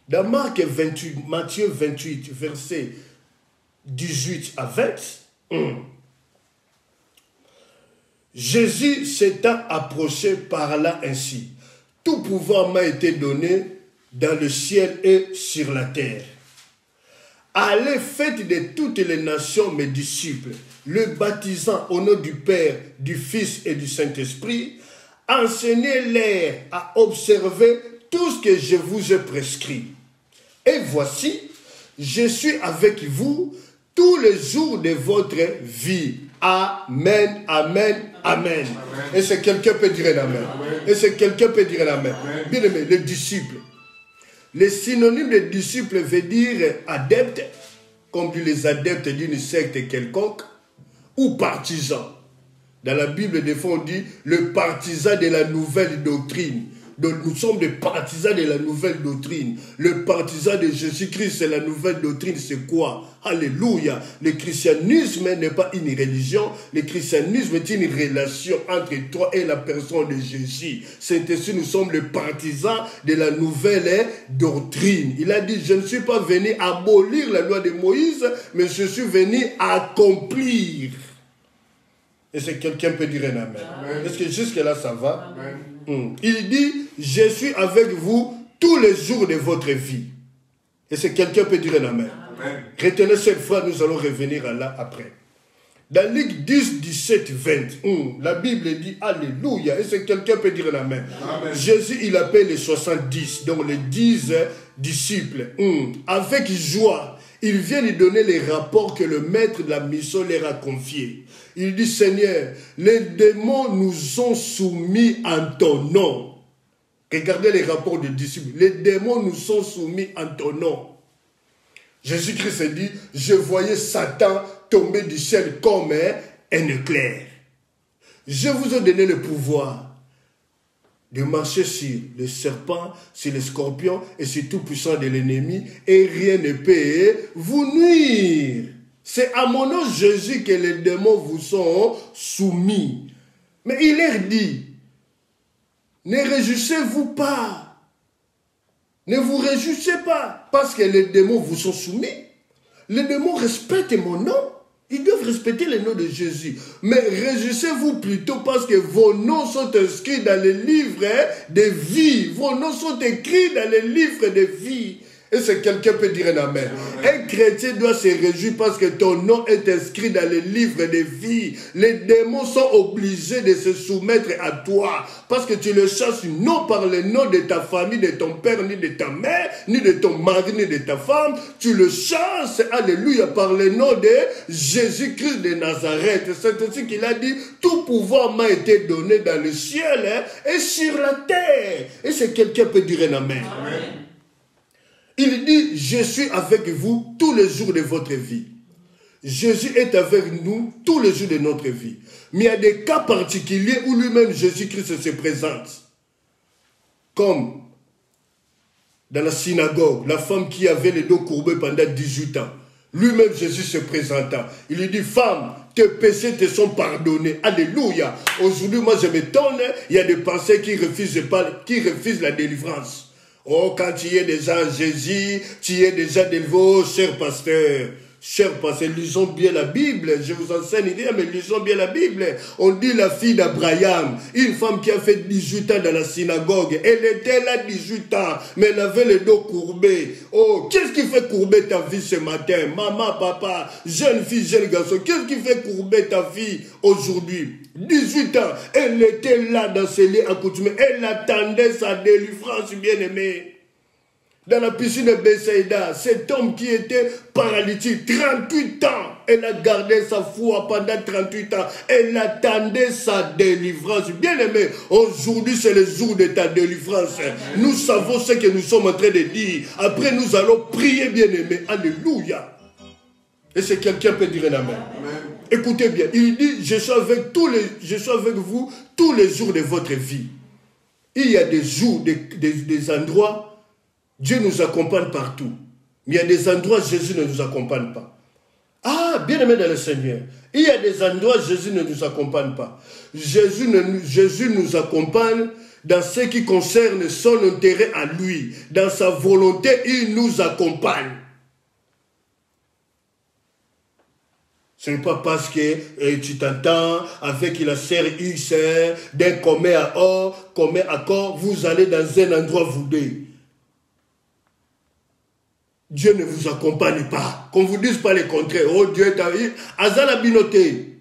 Dans Matthieu 28, versets 18 à 20, Jésus s'étant approché parla ainsi. Tout pouvoir m'a été donné dans le ciel et sur la terre. Allez, faites de toutes les nations mes disciples, le baptisant au nom du Père, du Fils et du Saint-Esprit. Enseignez-les à observer tout ce que je vous ai prescrit. Et voici, je suis avec vous tous les jours de votre vie. Amen, amen, amen. Et si quelqu'un peut dire un amen. Et si quelqu'un peut dire un amen. Bien aimé, les disciples. Les synonymes de disciples veut dire adepte, comme disent les adeptes d'une secte quelconque, ou partisan. Dans la Bible, des fois, on dit le partisan de la nouvelle doctrine. Donc, nous sommes des partisans de la nouvelle doctrine. Le partisan de Jésus-Christ, c'est la nouvelle doctrine. C'est quoi? Alléluia. Le christianisme n'est pas une religion. Le christianisme est une relation entre toi et la personne de Jésus. C'est ainsi nous sommes les partisans de la nouvelle doctrine. Il a dit, je ne suis pas venu abolir la loi de Moïse, mais je suis venu accomplir. Est-ce que quelqu'un peut dire un amen? Est-ce que jusque-là, ça va? Amen. Il dit, je suis avec vous tous les jours de votre vie. Est-ce que quelqu'un peut dire un amen? Amen. Retenez cette fois, nous allons revenir à là après. Dans Luc 10, 17, 20, la Bible dit, alléluia. Est-ce que quelqu'un peut dire un amen? Amen. Jésus, il appelle les 70, donc les 10 disciples. Avec joie, il vient lui donner les rapports que le maître de la mission leur a confiés. Il dit, Seigneur, les démons nous ont soumis en ton nom. Regardez les rapports des disciples. Les démons nous sont soumis en ton nom. Jésus-Christ dit, je voyais Satan tomber du ciel comme un éclair. Je vous ai donné le pouvoir de marcher sur les serpents, sur les scorpions et sur tout puissant de l'ennemi, et rien ne peut vous nuire. C'est à mon nom, Jésus, que les démons vous sont soumis. Mais il leur dit, ne réjouissez-vous pas. Ne vous réjouissez pas, parce que les démons vous sont soumis. Les démons respectent mon nom. Ils doivent respecter le nom de Jésus. Mais réjouissez-vous plutôt parce que vos noms sont inscrits dans les livres de vie. Vos noms sont écrits dans les livres de vie. Est-ce que quelqu'un peut dire un amen? Un chrétien doit se réjouir parce que ton nom est inscrit dans les livres de vie. Les démons sont obligés de se soumettre à toi parce que tu le chasses non par le nom de ta famille, de ton père, ni de ta mère, ni de ton mari, ni de ta femme. Tu le chasses, alléluia, par le nom de Jésus-Christ de Nazareth. C'est ainsi qu'il a dit, tout pouvoir m'a été donné dans le ciel et sur la terre. Et si quelqu'un peut dire un amen? Amen. Il dit, je suis avec vous tous les jours de votre vie. Jésus est avec nous tous les jours de notre vie. Mais il y a des cas particuliers où lui-même Jésus-Christ se présente. Comme dans la synagogue, la femme qui avait les dos courbés pendant 18 ans. Lui-même Jésus se présenta. Il lui dit, femme, tes péchés te sont pardonnés. Alléluia. Aujourd'hui, moi je m'étonne, il y a des pensées qui refusent la délivrance. Oh, quand tu es déjà en Jésus, tu es déjà délivré, oh, cher pasteur. Cher pasteur, lisons bien la Bible. Je vous enseigne, mais lisons bien la Bible. On dit la fille d'Abraham, une femme qui a fait 18 ans dans la synagogue. Elle était là 18 ans, mais elle avait le dos courbé. Oh, qu'est-ce qui fait courber ta vie ce matin? Maman, papa, jeune fille, jeune garçon, qu'est-ce qui fait courber ta vie aujourd'hui? 18 ans, elle était là dans ses lieux accoutumés. Elle attendait sa délivrance, bien-aimée. Dans la piscine de Bethsaïda, cet homme qui était paralytique, 38 ans, elle a gardé sa foi pendant 38 ans. Elle attendait sa délivrance. Bien-aimé, aujourd'hui c'est le jour de ta délivrance. Nous savons ce que nous sommes en train de dire. Après nous allons prier, bien-aimé. Alléluia. Et si quelqu'un peut dire un amen. Amen. Écoutez bien, il dit, je suis avec vous tous les jours de votre vie. Il y a des jours, des endroits, Dieu nous accompagne partout. Mais il y a des endroits, Jésus ne nous accompagne pas. Ah, bien-aimé dans le Seigneur, il y a des endroits, Jésus ne nous accompagne pas. Jésus nous accompagne dans ce qui concerne son intérêt à lui. Dans sa volonté, il nous accompagne. Ce n'est pas parce que tu t'entends avec la sœur X, d'un commun accord, vous allez dans un endroit vous deux. Dieu ne vous accompagne pas. Qu'on ne vous dise pas le contraire. Oh, Dieu est avec vous. Azala binoté.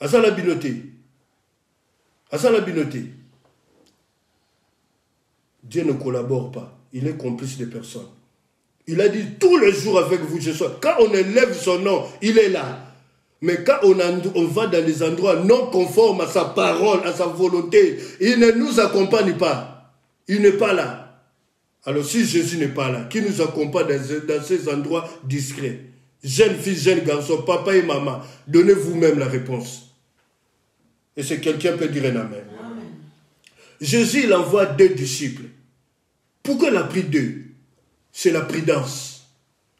Azala binoté. Azala binoté. Dieu ne collabore pas. Il est complice des personnes. Il a dit tous les jours avec vous, je suis. Quand on élève son nom, il est là. Mais quand on va dans des endroits non conformes à sa parole, à sa volonté, il ne nous accompagne pas. Il n'est pas là. Alors si Jésus n'est pas là, qui nous accompagne dans ces endroits discrets? Jeune fille, jeune garçon, papa et maman, donnez vous-même la réponse. Et si quelqu'un peut dire un amen. Amen. Jésus, il envoie 2 disciples. Pourquoi il a pris 2? C'est la prudence.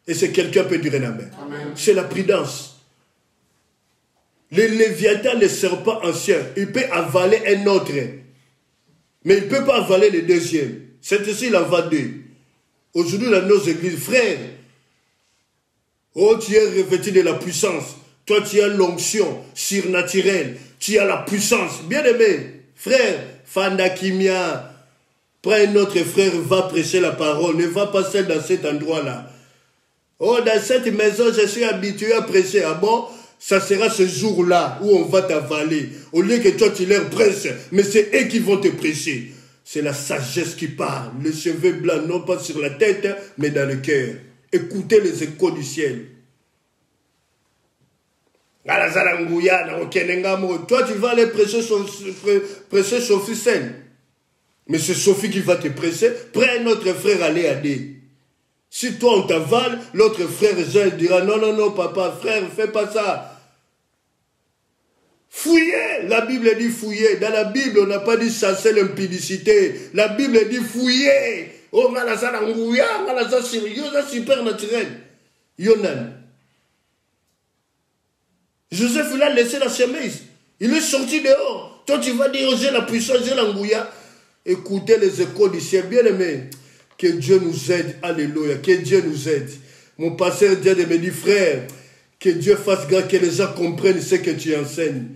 Et si quelqu'un peut dire un amen. Amen. C'est la prudence. Le Léviathan, le serpent ancien, il peut avaler un autre. Mais il ne peut pas avaler le deuxième. C'est ici, il envoie 2. Aujourd'hui, dans nos églises, frères, oh, tu es revêtu de la puissance. Toi, tu as l'onction surnaturelle. Tu as la puissance. Bien-aimé, frère, Fandakimia, prends un autre frère, va prêcher la parole. Ne va pas seul dans cet endroit-là. Oh, dans cette maison, je suis habitué à prêcher. Ah bon? Ça sera ce jour-là où on va t'avaler. Au lieu que toi, tu leur prêches, mais c'est eux qui vont te prêcher. C'est la sagesse qui parle. Les cheveux blancs, non pas sur la tête, mais dans le cœur. Écoutez les échos du ciel. Toi, tu vas aller prêcher Sophie Sen. Mais c'est Sophie qui va te prêcher. Prends notre frère aller à D. Si toi on t'avale, l'autre frère Jean dira non, non, non, papa, frère, fais pas ça. Fouillez. La Bible dit fouillez. Dans la Bible, on n'a pas dit chasser l'impudicité. La Bible dit fouillez. Oh, super naturel. Yonan. Joseph, il a laissé la chemise. Il est sorti dehors. Toi, tu vas dire, j'ai la puissance, j'ai l'angouya. Écoutez les échos du ciel. Bien aimé, que Dieu nous aide. Alléluia. Que Dieu nous aide. Mon pasteur Dieu me dit, frère, que Dieu fasse grâce, que les gens comprennent ce que tu enseignes.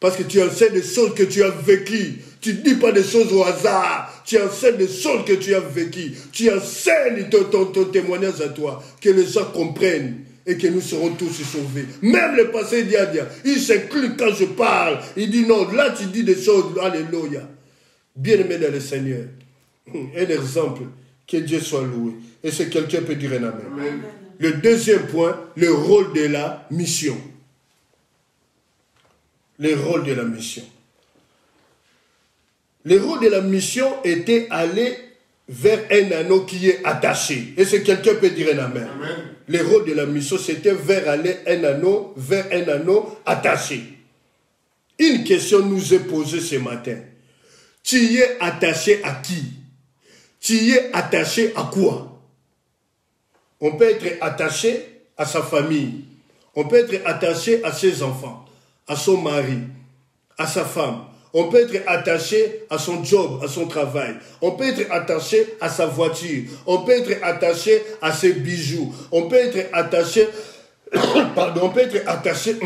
Parce que tu enseignes des choses que tu as vécues. Tu ne dis pas des choses au hasard. Tu enseignes des choses que tu as vécues. Tu enseignes ton témoignage à toi. Que les gens comprennent. Et que nous serons tous sauvés. Même le pasteur Diadia, il s'inclut quand je parle. Il dit non, là tu dis des choses. Alléluia. Bien-aimé dans le Seigneur. Un exemple. Que Dieu soit loué. Et si quelqu'un peut dire un amen. Amen. Le deuxième point, le rôle de la mission. Le rôle de la mission. Le rôle de la mission était aller vers un anneau qui est attaché. Et si quelqu'un peut dire un amen. Amen. Le rôle de la mission, c'était vers aller vers un anneau attaché. Une question nous est posée ce matin. Tu y es attaché à qui? Tu y es attaché à quoi? On peut être attaché à sa famille. On peut être attaché à ses enfants, à son mari, à sa femme. On peut être attaché à son job, à son travail. On peut être attaché à sa voiture. On peut être attaché à ses bijoux. On peut être attaché, on peut être attaché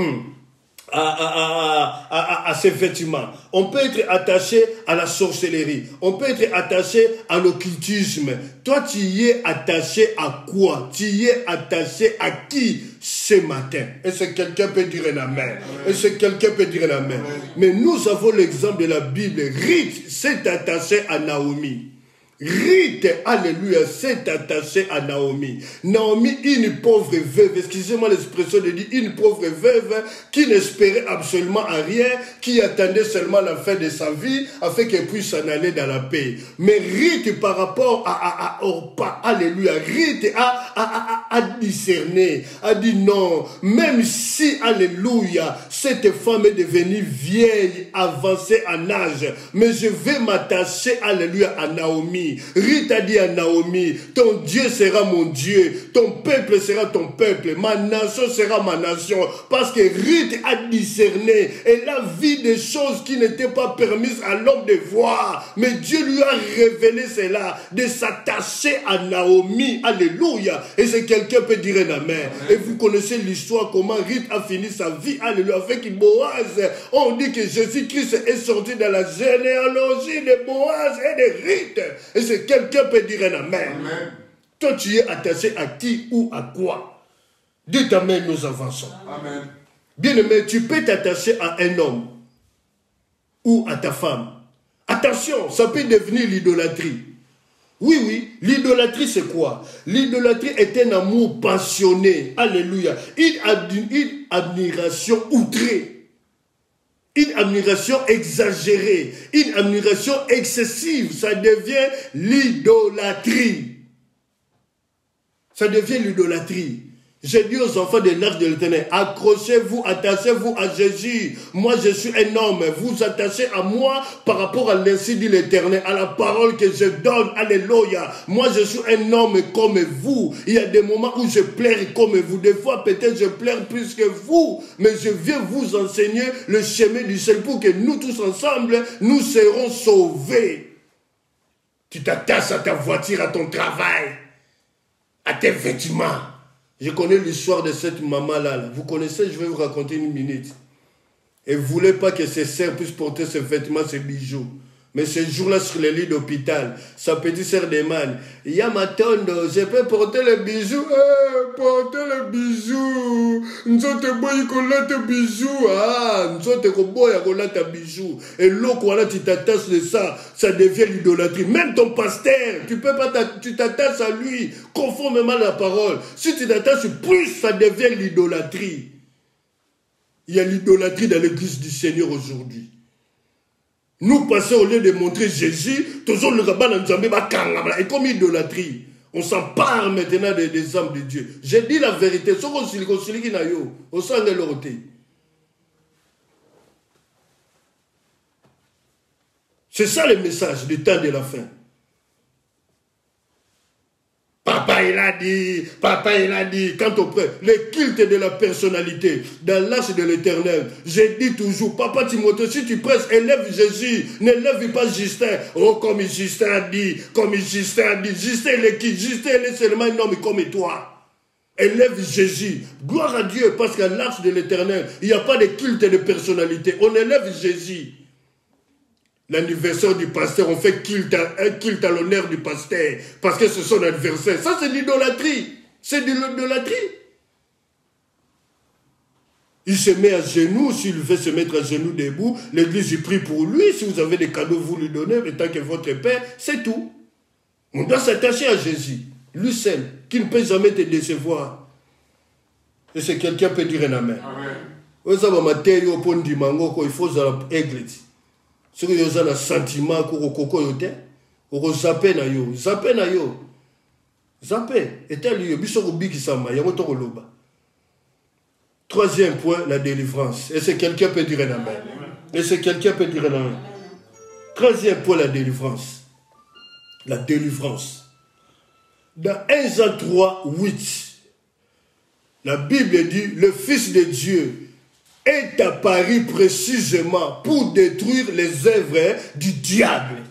à ses vêtements. On peut être attaché à la sorcellerie. On peut être attaché à l'occultisme. Toi, tu y es attaché à quoi? Tu y es attaché à qui ce matin? Est-ce que quelqu'un peut dire un amen? Est-ce que quelqu'un peut dire un amen? Mais nous avons l'exemple de la Bible. Ruth s'est attachée à Naomi. Ruth, alléluia, s'est attachée à Naomi. Naomi, une pauvre veuve, excusez-moi l'expression de dire, une pauvre veuve qui n'espérait absolument à rien, qui attendait seulement la fin de sa vie afin qu'elle puisse s'en aller dans la paix. Mais Ruth, par rapport à Orpa, alléluia, Ruth a discerné, a dit non, même si, alléluia, cette femme est devenue vieille, avancée en âge, mais je vais m'attacher, alléluia, à Naomi. Ruth a dit à Naomi, ton Dieu sera mon Dieu, ton peuple sera ton peuple, ma nation sera ma nation, parce que Ruth a discerné, elle a vu des choses qui n'étaient pas permises à l'homme de voir, mais Dieu lui a révélé cela, de s'attacher à Naomi, alléluia, et si quelqu'un peut dire un amen, et vous connaissez l'histoire, comment Ruth a fini sa vie, alléluia, avec Boaz. On dit que Jésus-Christ est sorti de la généalogie de Boaz et de Ruth. Et si quelqu'un peut dire un amen. Amen. Toi, tu es attaché à qui ou à quoi? Dites amen, nous avançons. Amen. Bien-aimé, tu peux t'attacher à un homme ou à ta femme. Attention, ça peut devenir l'idolâtrie. Oui, oui, l'idolâtrie c'est quoi? L'idolâtrie est un amour passionné. Alléluia. Une admiration outrée. Une admiration exagérée, une admiration excessive, ça devient l'idolâtrie. Ça devient l'idolâtrie. J'ai dit aux enfants de l'Arche de l'Éternel, accrochez-vous, attachez-vous à Jésus. Moi, je suis un homme. Vous attachez à moi par rapport à l'ainsi dit l'Éternel, à la parole que je donne. Alléluia. Moi, je suis un homme comme vous. Il y a des moments où je pleure comme vous. Des fois, peut-être, je pleure plus que vous. Mais je viens vous enseigner le chemin du ciel pour que nous tous ensemble, nous serons sauvés. Tu t'attaches à ta voiture, à ton travail, à tes vêtements. Je connais l'histoire de cette maman-là. Vous connaissez, je vais vous raconter une minute. Elle ne voulait pas que ses sœurs puissent porter ses vêtements, ses bijoux. Mais ce jour-là, sur le lit d'hôpital, sa petite sœur demande, il y a ma tonne, je peux porter les bijoux? Porter les bijoux. Nous sommes boy kolata bijoux. Nous sommes boy kolata bijoux. Et l'eau, quand tu t'attaches de ça, ça devient l'idolâtrie. Même ton pasteur, tu peux pas, tu t'attaches à lui, conformément à la parole. Si tu t'attaches plus, ça devient l'idolâtrie. Il y a l'idolâtrie dans l'église du Seigneur aujourd'hui. Nous passons au lieu de montrer Jésus, toujours le rabat dans Nzambé, et comme idolâtrie. On s'empare maintenant des âmes de Dieu. J'ai dit la vérité. C'est ça le message du temps de la fin. Papa il a dit, quand on prête, le culte de la personnalité, dans l'Arche de l'Éternel, j'ai dit toujours, Papa Timothée, si tu prêches, élève Jésus, n'élève pas Justin. Oh, comme Justin a dit, Justin il est qui? Justin il est seulement un homme comme toi. Élève Jésus. Gloire à Dieu, parce qu'à l'Arche de l'Éternel, il n'y a pas de culte de personnalité. On élève Jésus. L'anniversaire du pasteur, on fait un culte à l'honneur du pasteur, parce que c'est son anniversaire. Ça, c'est de l'idolâtrie. C'est de l'idolâtrie. Il se met à genoux, s'il veut se mettre à genoux debout, l'église y prie pour lui. Si vous avez des cadeaux, vous lui donnez, mais tant que votre père, c'est tout. On doit s'attacher à Jésus, lui seul, qui ne peut jamais te décevoir. Et c'est quelqu'un peut dire un amen. Il faut église. Si vous avez un sentiment que vous avez un zappé na yo. Zappé. Et tel lieu, troisième point, la délivrance. Et c'est quelqu'un peut dire un amen. Troisième point, la délivrance. La délivrance. Dans 1 Jean 3, 8, la Bible dit, le Fils de Dieu est apparu précisément pour détruire les œuvres du diable.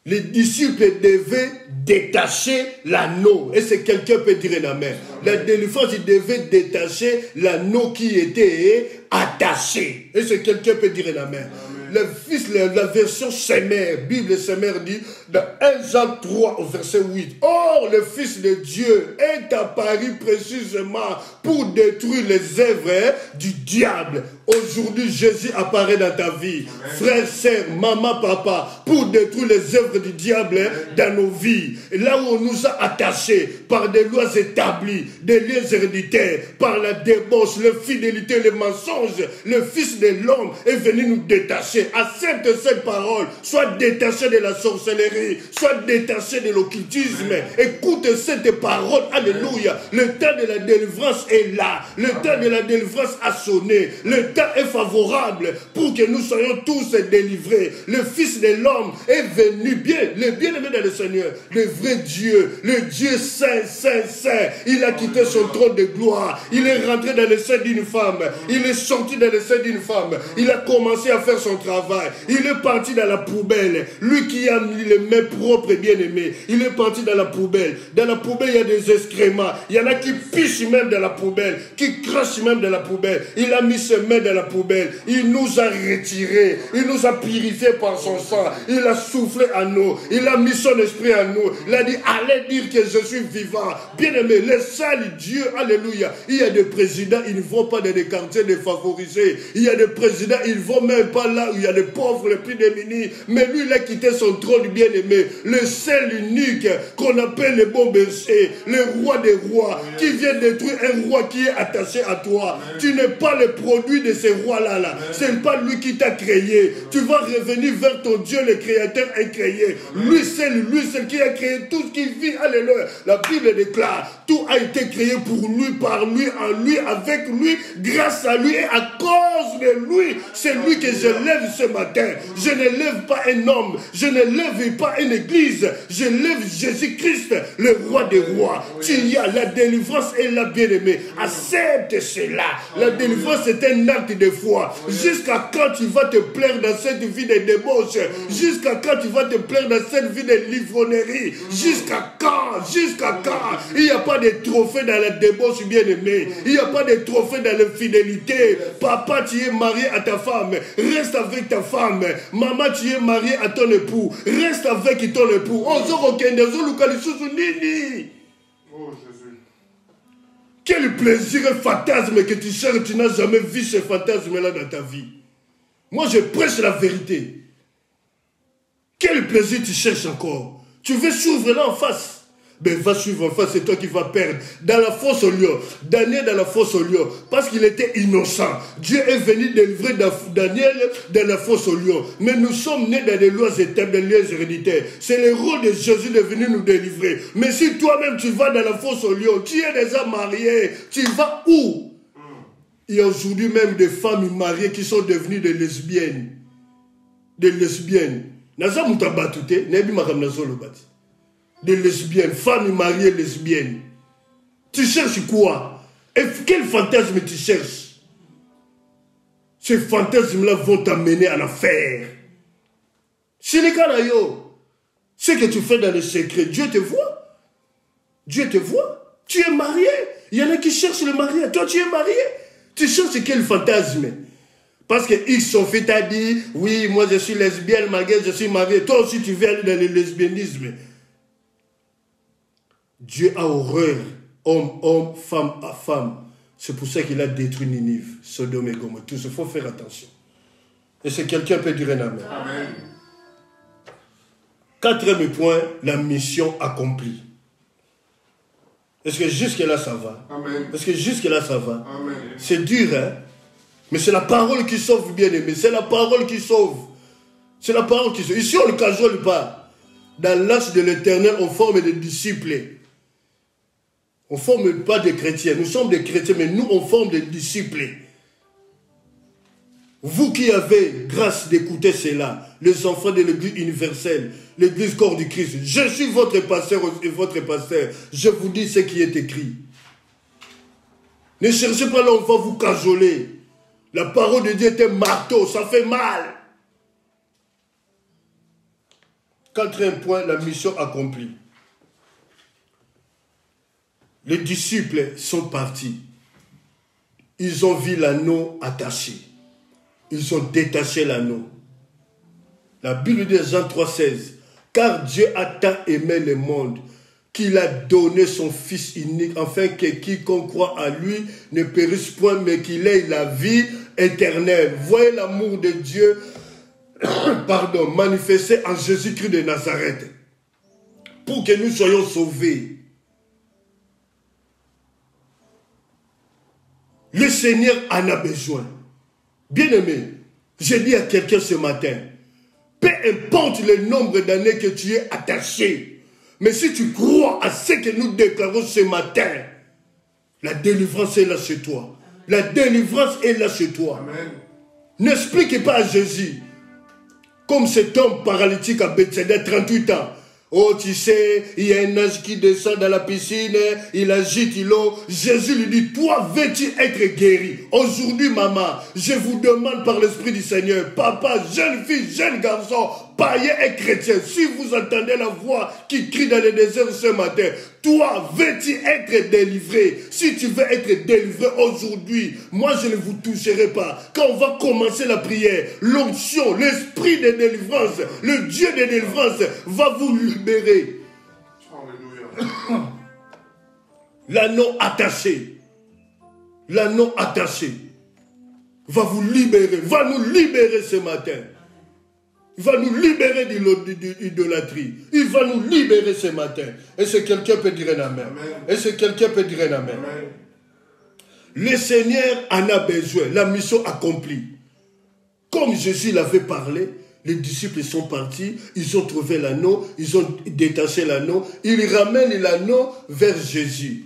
Les disciples devaient détacher l'anneau. Et c'est quelqu'un peut dire un amen. La délivrance, ils devaient détacher l'anneau qui était attaché. Et c'est quelqu'un peut dire un amen. Le fils, la version Semer, Bible Semer dit, dans 1 Jean 3 au verset 8, or le Fils de Dieu est apparu précisément pour détruire les œuvres du diable. Aujourd'hui, Jésus apparaît dans ta vie. Frère, sœur, maman, papa, pour détruire les œuvres du diable dans nos vies. Et là où on nous a attachés par des lois établies, des liens héréditaires, par la débauche, l'infidélité, le mensonge, le Fils de l'homme est venu nous détacher. Accepte cette parole. Sois détaché de la sorcellerie. Sois détaché de l'occultisme. Écoute cette parole. Alléluia. Le temps de la délivrance est là. Le temps de la délivrance a sonné. Le temps est favorable pour que nous soyons tous délivrés. Le Fils de l'homme est venu bien. Le bien-aimé dans le Seigneur. Le vrai Dieu. Le Dieu saint, saint, saint. Il a quitté son trône de gloire. Il est rentré dans le sein d'une femme. Il est sorti dans le sein d'une femme. Il a commencé à faire son travail. Il est parti dans la poubelle. Lui qui a mis les mains propres et bien-aimés. Il est parti dans la poubelle. Dans la poubelle, il y a des excréments. Il y en a qui pichent même dans la poubelle. Qui crachent même dans la poubelle. Il a mis ses mains dans la poubelle. Il nous a retirés. Il nous a purifiés par son sang. Il a soufflé à nous. Il a mis son esprit à nous. Il a dit, allez dire que je suis vivant. Bien-aimé, le seul Dieu, alléluia. Il y a des présidents, ils ne vont pas dans des quartiers défavorisés. Il y a des présidents, ils ne vont même pas là où il y a des pauvres, les plus démunis. Mais lui, il a quitté son trône bien-aimé. Le seul unique qu'on appelle le bon berger, le roi des rois, qui vient détruire un roi qui est attaché à toi. Tu n'es pas le produit de ce roi-là. Là. Ce n'est pas lui qui t'a créé. Tu vas revenir vers ton Dieu, le créateur incréé. Lui seul qui a créé tout ce qui vit. Alléluia. La Bible déclare, tout a été été créé pour lui, par lui, en lui, avec lui, grâce à lui et à cause de lui. C'est lui que je lève ce matin. Je ne lève pas un homme, je ne lève pas une église, je lève Jésus-Christ, le roi des rois. Tu y as la délivrance et la bien-aimée. Accepte cela. La délivrance est un acte de foi. Jusqu'à quand tu vas te plaire dans cette vie de débauche? Jusqu'à quand tu vas te plaire dans cette vie de livronnerie? Jusqu'à quand? Jusqu'à quand? Il n'y a pas de trophée dans la débauche, bien-aimé. Il n'y a pas de trophée dans l'infidélité. Papa, tu es marié à ta femme. Reste avec ta femme. Maman, tu es marié à ton époux. Reste avec ton époux. Oh, Jésus. Quel plaisir et fantasme que tu cherches. Tu n'as jamais vu ce fantasme-là dans ta vie. Moi, je prêche la vérité. Quel plaisir tu cherches encore? Tu veux suivre là en face? Ben va suivre en face, c'est toi qui vas perdre. Dans la fosse au lion, Daniel dans la fosse au lion, parce qu'il était innocent. Dieu est venu délivrer Daniel dans la fosse au lion. Mais nous sommes nés dans des lois éternelles, des lois héréditaires. C'est le rôle de Jésus de venir nous délivrer. Mais si toi-même tu vas dans la fosse au lion, tu es déjà marié, tu vas où? Il y a aujourd'hui même des femmes mariées qui sont devenues des lesbiennes. Des lesbiennes. Naza mutabatute, nebi makamnazo le bati. Des lesbiennes, femmes mariées lesbiennes. Tu cherches quoi? Et quel fantasme tu cherches? Ces fantasmes-là vont t'amener à l'affaire. C'est le cas d'ailleurs. Ce que tu fais dans le secret, Dieu te voit. Dieu te voit. Tu es marié. Il y en a qui cherchent le mariage. Toi, tu es marié. Tu cherches quel fantasme? Parce que X son fait t'a dit, oui, moi je suis lesbienne, malgré je suis marié. Toi aussi, tu veux aller dans le lesbianisme. Dieu a horreur, homme, femme à femme. C'est pour ça qu'il a détruit Ninive, Sodome et Gomorrhe. Tout ça, il faut faire attention. Et si quelqu'un peut dire un amen. Amen. Quatrième point, la mission accomplie. Est-ce que jusque-là ça va? Amen. Est-ce que jusque-là ça va? Amen. C'est dur, hein? Mais c'est la parole qui sauve, bien-aimé. C'est la parole qui sauve. C'est la parole qui sauve. Ici, on ne cajole pas. Dans l'âge de l'Éternel, on forme des disciples. On ne forme pas des chrétiens. Nous sommes des chrétiens, mais nous, on forme des disciples. Vous qui avez grâce d'écouter cela, les enfants de l'Église universelle, l'Église corps du Christ, je suis votre pasteur et votre pasteur. Je vous dis ce qui est écrit. Ne cherchez pas là, on va vous cajoler. La parole de Dieu est un marteau, ça fait mal. Quatrième point, la mission accomplie. Les disciples sont partis. Ils ont vu l'anneau attaché. Ils ont détaché l'anneau. La Bible dit Jean 3,16. Car Dieu a tant aimé le monde qu'il a donné son Fils unique, afin que quiconque croit à lui ne périsse point, mais qu'il ait la vie éternelle. Voyez l'amour de Dieu manifesté en Jésus-Christ de Nazareth, pour que nous soyons sauvés. Le Seigneur en a besoin. Bien-aimé, j'ai dit à quelqu'un ce matin, peu importe le nombre d'années que tu es attaché, mais si tu crois à ce que nous déclarons ce matin, la délivrance est là chez toi. La délivrance est là chez toi. N'explique pas à Jésus, comme cet homme paralytique à Bethsaida, 38 ans. Oh, tu sais, il y a un ange qui descend dans la piscine, il agite l'eau. Jésus lui dit, toi, veux-tu être guéri? Aujourd'hui, maman, je vous demande par l'Esprit du Seigneur, papa, jeune fille, jeune garçon, païen et chrétien, si vous entendez la voix qui crie dans le désert ce matin, toi, veux-tu être délivré? Si tu veux être délivré aujourd'hui, moi je ne vous toucherai pas. Quand on va commencer la prière, l'onction, l'esprit de délivrance, le Dieu de délivrance va vous libérer. Alléluia. L'anneau attaché. L'anneau attaché va vous libérer, va nous libérer ce matin. Il va nous libérer d'idolâtrie. Il va nous libérer ce matin. Est-ce que quelqu'un peut dire un amen? Est-ce que quelqu'un peut dire un amen? Le Seigneur en a besoin. La mission accomplie. Comme Jésus l'avait parlé, les disciples sont partis. Ils ont trouvé l'anneau. Ils ont détaché l'anneau. Ils ramènent l'anneau vers Jésus.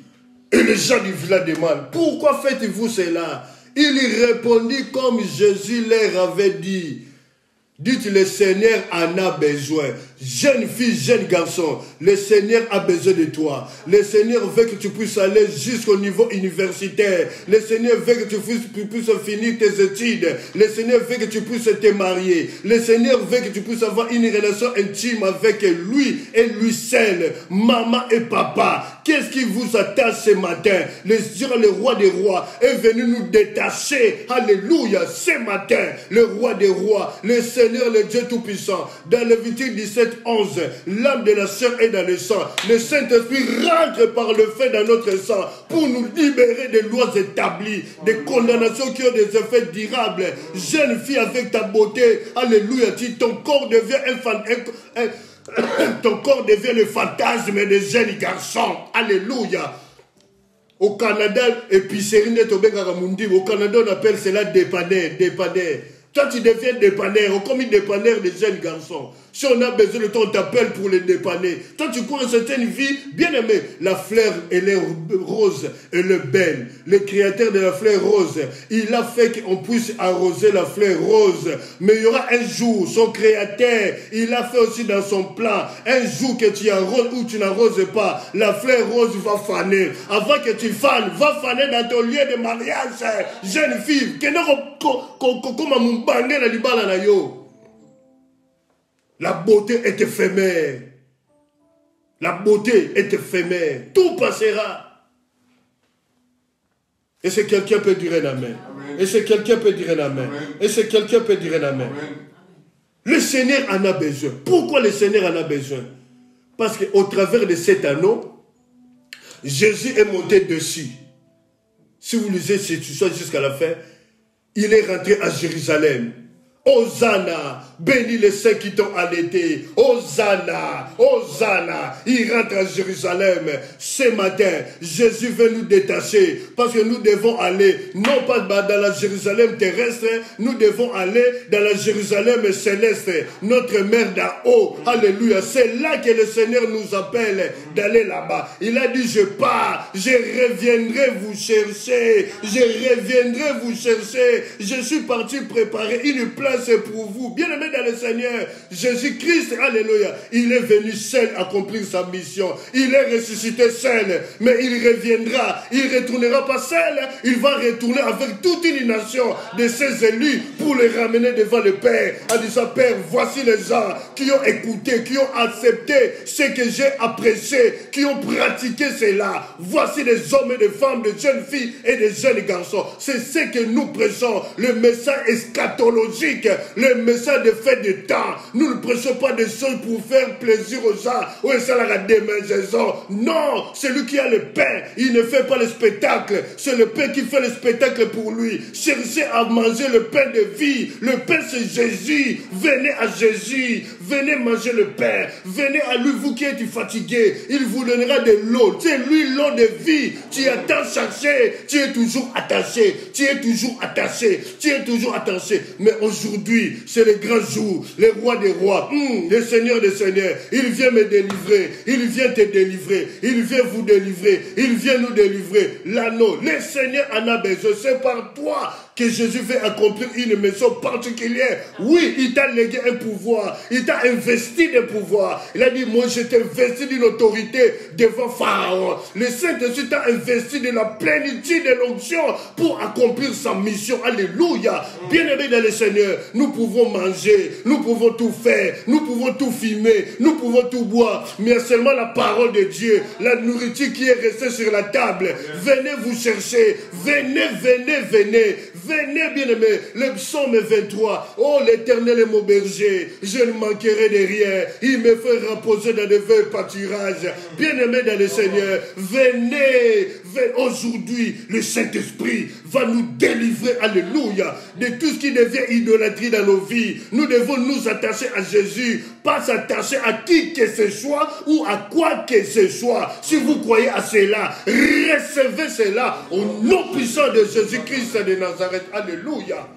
Et les gens du village demandent, pourquoi faites-vous cela? Il répondit comme Jésus leur avait dit. Dites, le Seigneur en a besoin. Jeune fille, jeune garçon, le Seigneur a besoin de toi. Le Seigneur veut que tu puisses aller jusqu'au niveau universitaire. Le Seigneur veut que tu puisses finir tes études. Le Seigneur veut que tu puisses te marier. Le Seigneur veut que tu puisses avoir une relation intime avec lui et lui seul. Maman et papa, qu'est-ce qui vous attache ce matin? Le roi des rois est venu nous détacher. Alléluia, ce matin, le roi des rois, le Seigneur, le Dieu Tout-Puissant, dans Lévitique 17, 11, l'âme de la sœur est dans le sang. Le Saint-Esprit rentre par le feu dans notre sang pour nous libérer des lois établies, des condamnations qui ont des effets durables. Jeune fille, avec ta beauté, alléluia, ton corps devient ton corps devient le fantasme des jeunes garçons. Alléluia. Au Canada, épicerie au Canada, on appelle cela dépanneur. Toi, tu deviens dépanneur, comme une dépanneur des jeunes garçons. Si on a besoin de toi, on t'appelle pour les dépanner. Toi, tu cours une certaine vie, bien aimé. La fleur, elle est rose, elle est belle. Le créateur de la fleur rose, il a fait qu'on puisse arroser la fleur rose. Mais il y aura un jour, son créateur, il a fait aussi dans son plan, un jour que tu arroses ou tu n'arroses pas, la fleur rose va faner. Avant que tu fanes, va faner dans ton lieu de mariage. Jeune fille, la beauté est éphémère. La beauté est éphémère. Tout passera. Et si quelqu'un peut dire un amen. Et si quelqu'un peut dire un amen. Et si quelqu'un peut dire un amen. Le Seigneur en a besoin. Pourquoi le Seigneur en a besoin? Parce qu'au travers de cet anneau, Jésus est monté dessus. Si vous lisez cette histoire jusqu'à la fin, il est rentré à Jérusalem. Hosanna, bénis les saints qui t'ont allaité. Hosanna, Hosanna. Il rentre à Jérusalem. Ce matin, Jésus veut nous détacher parce que nous devons aller, non pas dans la Jérusalem terrestre, nous devons aller dans la Jérusalem céleste, notre mère d'en haut. Alléluia. C'est là que le Seigneur nous appelle d'aller là-bas. Il a dit, je pars, je reviendrai vous chercher. Je reviendrai vous chercher. Je suis parti préparer une place pour vous. Bien-aimés dans le Seigneur, Jésus-Christ, alléluia, il est venu seul accomplir sa mission. Il est ressuscité seul, mais il reviendra. Il ne retournera pas seul. Il va retourner avec toute une nation de ses élus pour les ramener devant le Père. En disant, Père, voici les gens qui ont écouté, qui ont accepté ce que j'ai apprécié, qui ont pratiqué cela. Voici des hommes et des femmes, des jeunes filles et des jeunes garçons. C'est ce que nous prêchons, le message eschatologique, le message de fin de temps. Nous ne prêchons pas des choses pour faire plaisir aux gens. Oui, ça la démangeaison. Non, celui qui a le pain, il ne fait pas le spectacle. C'est le pain qui fait le spectacle pour lui. Cherchez à manger le pain de vie. Le pain, c'est Jésus. Venez à Jésus. Venez manger le pain. Venez à lui, vous qui êtes fatigué. Il vous donnera de l'eau. C'est lui l'eau de vie. Tu as tant cherché. Tu es toujours attaché. Tu es toujours attaché. Tu es toujours attaché. Mais aujourd'hui, c'est le grand jour, le roi des rois, le Seigneur des seigneurs. Il vient me délivrer, il vient te délivrer, il vient vous délivrer, il vient nous délivrer. L'anneau, le Seigneur en a besoin. C'est par toi que Jésus veut accomplir une mission particulière. Oui, il t'a légué un pouvoir, il t'a investi de pouvoir. Il a dit, moi je t'ai investi d'une autorité devant Pharaon. Le Saint-Esprit t'a investi de la plénitude de l'onction pour accomplir sa mission. Alléluia. Bien-aimés dans le Seigneur, nous pouvons manger, nous pouvons tout faire, nous pouvons tout fumer, nous pouvons tout boire, mais il y a seulement la parole de Dieu, la nourriture qui est restée sur la table. Venez vous chercher, venez, venez, venez. Venez, bien-aimés, le psaume 23. Oh, l'Éternel est mon berger, je ne manquerai de rien. Il me fait reposer dans de verts pâturages. Bien-aimés dans le Seigneur, venez, venez. Aujourd'hui, le Saint-Esprit va nous délivrer, alléluia, de tout ce qui devient idolâtrie dans nos vies. Nous devons nous attacher à Jésus, pas s'attacher à qui que ce soit ou à quoi que ce soit. Si vous croyez à cela, recevez cela au nom puissant de Jésus-Christ de Nazareth. Alléluia.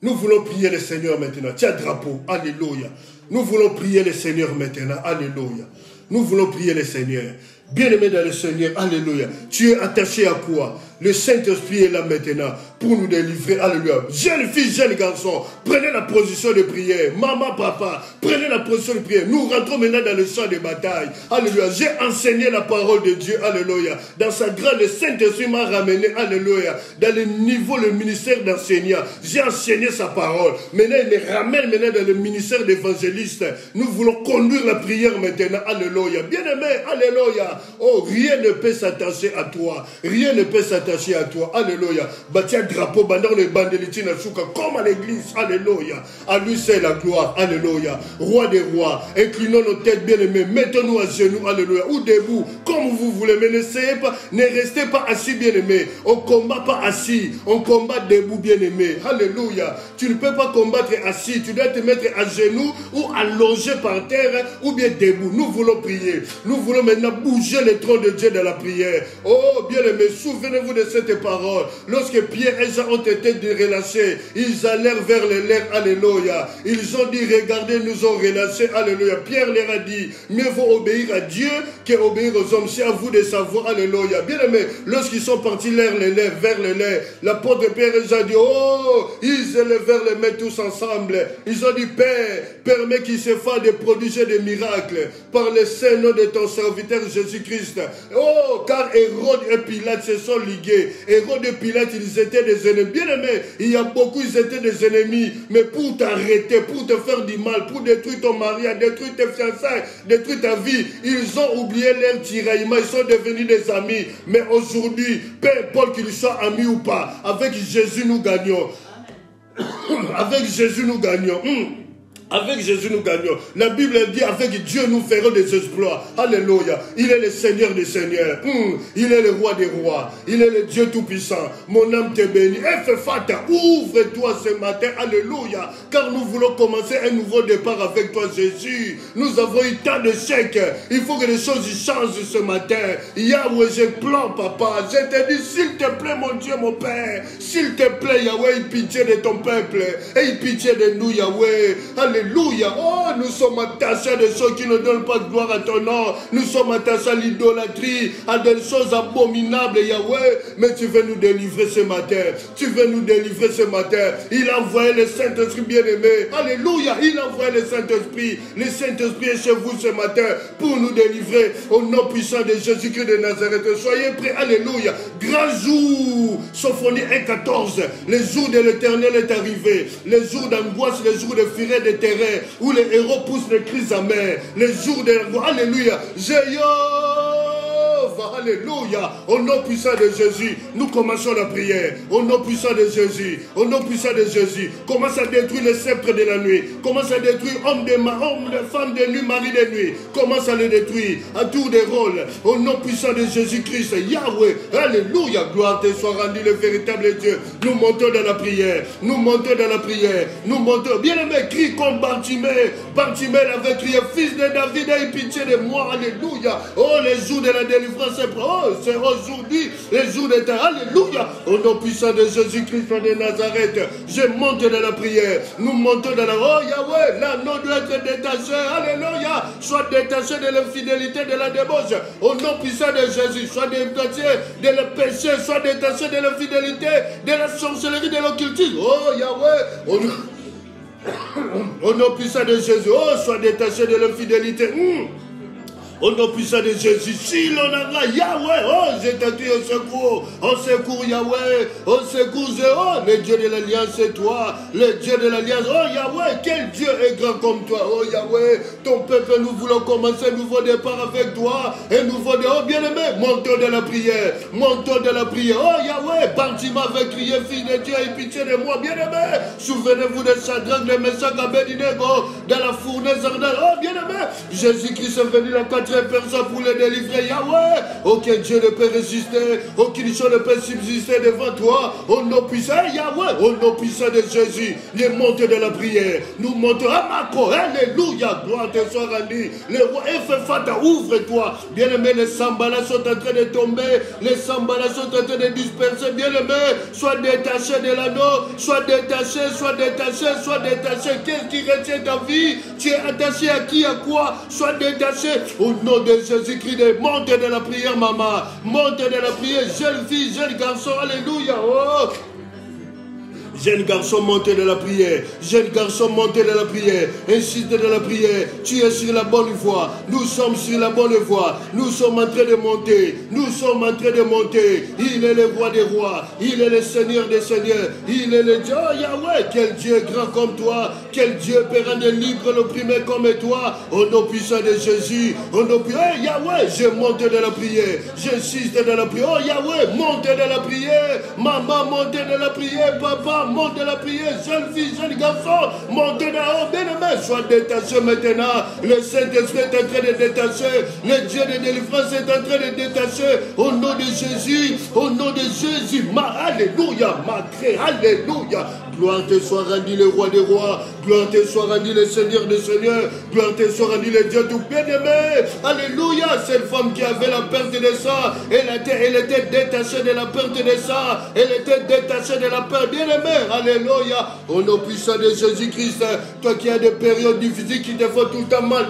Nous voulons prier le Seigneur maintenant. Tiens, drapeau. Alléluia. Nous voulons prier le Seigneur maintenant. Alléluia. Nous voulons prier le Seigneur. Bien-aimé dans le Seigneur, alléluia. Tu es attaché à quoi? Le Saint-Esprit est là maintenant pour nous délivrer. Alléluia. Jeune fille, jeune garçon, prenez la position de prière. Maman, papa, prenez la position de prière. Nous rentrons maintenant dans le champ de bataille. Alléluia. J'ai enseigné la parole de Dieu. Alléluia. Dans sa grâce, le Saint-Esprit m'a ramené. Alléluia. Dans le niveau, le ministère d'enseignant. J'ai enseigné sa parole. Maintenant, il me ramène maintenant dans le ministère d'évangéliste. Nous voulons conduire la prière maintenant. Alléluia. Bien-aimé, alléluia. Oh, rien ne peut s'attacher à toi. Rien ne peut s'attacher à toi. Alléluia. Bâtir drapeau, bandant le bandeliti na souka, comme à l'église. Alléluia. À lui c'est la gloire. Alléluia. Roi des rois. Inclinons nos têtes bien-aimés. Mettons-nous à genoux. Alléluia. Ou debout. Comme vous voulez. Mais n'essayez pas. Ne restez pas assis bien-aimés. On ne combat pas assis. On combat debout bien-aimés. Alléluia. Tu ne peux pas combattre assis. Tu dois te mettre à genoux ou allongé par terre ou bien debout. Nous voulons prier. Nous voulons maintenant bouger le trône de Dieu dans la prière. Oh bien-aimés, souvenez-vous de cette parole. Lorsque Pierre et Jean ont été relâchés, ils allèrent vers les lèvres. Alléluia. Ils ont dit, regardez, nous ont relâchés. Alléluia. Pierre leur a dit, mieux vaut obéir à Dieu qu'obéir aux hommes. C'est à vous de savoir. Alléluia. Bien-aimés, lorsqu'ils sont partis vers les lèvres, l'apôtre Pierre et Jean dit, oh, ils élevèrent les mains tous ensemble. Ils ont dit, Père, permets qu'il se fasse des prodiges et des miracles par le saint nom de ton serviteur Jésus-Christ. Oh, car Hérode et Pilate se sont ligués. Hérode et Pilate, ils étaient des ennemis. Bien aimés, il y a beaucoup, ils étaient des ennemis. Mais pour t'arrêter, pour te faire du mal, pour détruire ton mariage, détruire tes fiançailles, détruire ta vie, ils ont oublié leur tiraillement. Ils sont devenus des amis. Mais aujourd'hui, peu importe qu'ils soient amis ou pas, avec Jésus nous gagnons. Avec Jésus nous gagnons. Avec Jésus nous gagnons. La Bible dit avec Dieu nous ferons des exploits. Alléluia. Il est le Seigneur des Seigneurs. Il est le roi des rois. Il est le Dieu tout-puissant. Mon âme te bénit. Fata, ouvre-toi ce matin. Alléluia. Car nous voulons commencer un nouveau départ avec toi Jésus. Nous avons eu tant d'échecs. Il faut que les choses changent ce matin. Yahweh, je pleure papa. Je te dis s'il te plaît mon Dieu mon Père. S'il te plaît Yahweh, aie pitié de ton peuple. Aie pitié de nous Yahweh. Alléluia. Oh, nous sommes attachés à des choses qui ne donnent pas de gloire à ton nom. Nous sommes attachés à l'idolâtrie, à des choses abominables, Yahweh. Mais tu veux nous délivrer ce matin. Tu veux nous délivrer ce matin. Il a envoyé le Saint-Esprit bien-aimé. Alléluia. Il a envoyé le Saint-Esprit. Le Saint-Esprit est chez vous ce matin pour nous délivrer au nom puissant de Jésus-Christ de Nazareth. Soyez prêts. Alléluia. Grand jour. Sophonie 1,14. Le jour de l'Éternel est arrivé. Les jours d'angoisse, les jours de fureur de terre, où les héros poussent les cris amers, les jours de la... Alléluia. Alléluia. Au nom puissant de Jésus, nous commençons la prière. Au nom puissant de Jésus, au nom puissant de Jésus, commence à détruire les sceptres de la nuit. Commence à détruire hommes de femmes de nuit, mari de nuit. Commence à les détruire à tour de rôle. Au nom puissant de Jésus-Christ, Yahweh. Alléluia. Gloire te soit rendue, le véritable Dieu. Nous montons dans la prière. Nous montons dans la prière. Nous montons. Bien-aimé, crie comme Bartimée. Bartimée avait crié, fils de David, aie pitié de moi. Alléluia. Oh, les jours de la délivrance. Oh, c'est aujourd'hui les jours d'été. Alléluia. Au nom puissant de Jésus-Christ de Nazareth, je monte dans la prière. Nous montons dans la... Oh Yahweh, l'anneau doit être détaché. Alléluia. Sois détaché de l'infidélité, de la débauche. Au nom puissant de Jésus, sois détaché de le péché, sois détaché de l'infidélité, de la sorcellerie, de l'occultisme. Oh Yahweh, au nom puissant de Jésus, oh, sois détaché de l'infidélité. Au nom puissant de Jésus, si l'on a Yahweh, oh, je t'attends au secours Yahweh, au secours, oh, le Dieu de l'Alliance, c'est toi, le Dieu de l'Alliance, oh Yahweh, quel Dieu est grand comme toi, oh Yahweh, ton peuple, nous voulons commencer un nouveau départ avec toi, un nouveau départ, oh bien-aimé, montons de la prière, oh Yahweh, Bartimée avait crié, fils de Dieu, aie pitié de moi, bien-aimé, souvenez-vous de Shadrach, de Meshach, Abednego, dans la fournaise ardente, oh bien-aimé, Jésus-Christ est venu la personne pour les délivrer, Yahweh. Aucun Dieu ne peut résister, aucune chose ne peut subsister devant toi. Au nom puissant, Yahweh, au nom puissant de Jésus, les montées de la prière, nous montons à Mako, alléluia, gloire te soit rendue. Le roi Fata, ouvre-toi. Bien-aimés, les sambalas sont en train de tomber, les sambalas sont en train de disperser. Bien-aimés, sois détaché de l'anneau, sois détaché. Qu'est-ce qui retient ta vie? Tu es attaché à qui, à quoi? Sois détaché. Au nom de Jésus-Christ, monte de la prière, maman. Monte de la prière, jeune fille, jeune garçon. Alléluia. Oh. Jeune garçon, montez de la prière. Jeune garçon, montez de la prière. Insiste de la prière. Tu es sur la bonne voie. Nous sommes sur la bonne voie. Nous sommes en train de monter. Nous sommes en train de monter. Il est le roi des rois. Il est le Seigneur des seigneurs. Il est le Dieu. Oh Yahweh, quel Dieu grand comme toi. Quel Dieu peut rendre libre l'opprimé comme toi. Au nom puissant de Jésus. Au nom puissant. Oh Yahweh, je monte de la prière. J'insiste de la prière. Oh Yahweh, monte de la prière. Maman, monte de la prière. Papa, monte de la prière, jeune fille, jeune garçon, montez là-haut, bien-aimé, sois détaché maintenant. Le Saint-Esprit est en train de détacher, le Dieu de délivrance est en train de détacher, au nom de Jésus, au nom de Jésus, alléluia, ma crée, alléluia. Gloire te soit rendue le roi des rois, gloire te soit rendue le Seigneur des seigneurs, gloire te soit rendue le Dieu tout bien-aimé. Alléluia, cette femme qui avait la perte de sang, elle était détachée de la perte de sang, elle était détachée de la perte, bien-aimé. Alléluia, au nom puissant de Jésus-Christ, toi qui as des périodes difficiles qui te font tout le temps mal.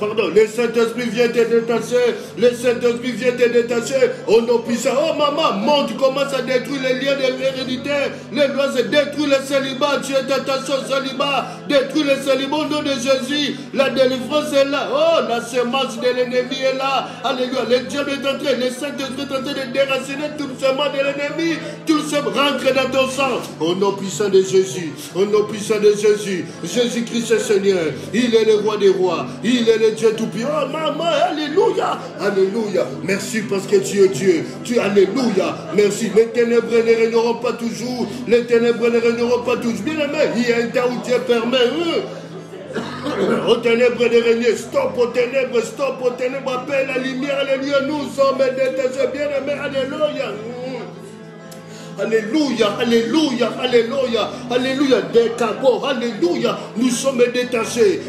Pardon, le Saint-Esprit vient te détacher. Le Saint-Esprit vient te détacher. Au nom puissant. Oh maman, monte, commence à détruire les liens de l'hérédité. Les lois se détruire le célibat. Tu es attaché au célibat. Détruire le célibat au nom de Jésus. La délivrance est là. Oh, la semence de l'ennemi est là. Alléluia. Le Dieu est entré. Le Saint-Esprit est en train de déraciner tout le semence de l'ennemi. Tout le semence rentre dans ton sang. Au nom puissant de Jésus. Au nom puissant de Jésus. Jésus-Christ est Seigneur. Il est le roi des rois. Il est le Dieu tout-puissant. Oh maman, alléluia, alléluia. Merci parce que tu es Dieu. Alléluia, merci. Les ténèbres ne régneront pas toujours. Les ténèbres ne régneront pas toujours. Bien aimé, il y a un temps où Dieu permet. Aux ténèbres de régner. Stop aux ténèbres, stop aux ténèbres. Appelle la lumière, alléluia. Nous sommes détachés. Bien aimé, alléluia. Alléluia, alléluia, alléluia, alléluia, décabo, alléluia, nous sommes détachés,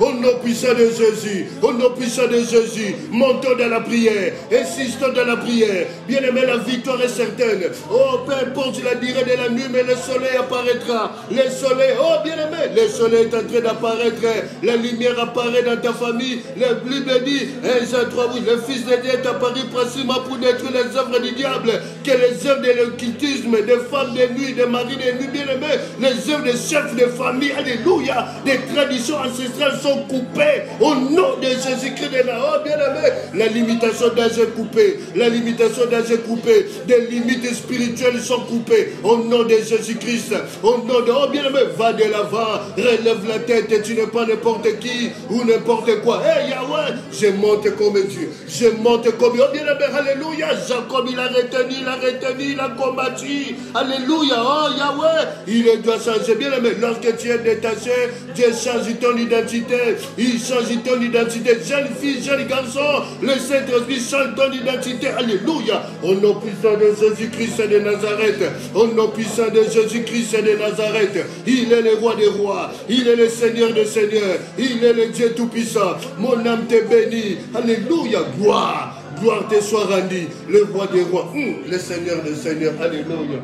au nom puissant de Jésus, au nom puissant de Jésus, montons dans la prière, insistons dans la prière, bien aimé, la victoire est certaine, oh, peu importe la durée de la nuit, mais le soleil apparaîtra, le soleil, oh, bien aimé, le soleil est en train d'apparaître, la lumière apparaît dans ta famille, la Bible dit, oui, le Fils de Dieu est apparu précisément pour détruire les œuvres du diable, les œuvres de l'occultisme, des femmes de nuit, des maris de nuit, bien-aimés, les œuvres des chefs de famille, alléluia, des traditions ancestrales sont coupées au nom de Jésus-Christ de la haut, bien-aimés, la limitation d'âge est coupée, la limitation d'âge est coupée, des limites spirituelles sont coupées au nom de Jésus-Christ, au nom de, oh bien-aimé, va de l'avant, relève la tête et tu n'es pas n'importe qui ou n'importe quoi, hey Yahweh, je monte comme Dieu, je monte comme, oh bien-aimé, alléluia, Jacob il a retenu, il a combattu. Alléluia. Oh Yahweh, il doit changer. Bien aimé, lorsque tu es détaché, Dieu change ton identité. Il change ton identité. Jeune fille, jeune garçon, le Saint-Esprit change ton identité. Alléluia. Au nom puissant de Jésus-Christ de Nazareth. Au nom puissant de Jésus-Christ de Nazareth. Il est le roi des rois. Il est le Seigneur des seigneurs. Il est le Dieu tout-puissant. Mon âme te bénit. Alléluia. Gloire. Gloire te soit rendue, le roi des rois, le Seigneur des seigneurs, alléluia.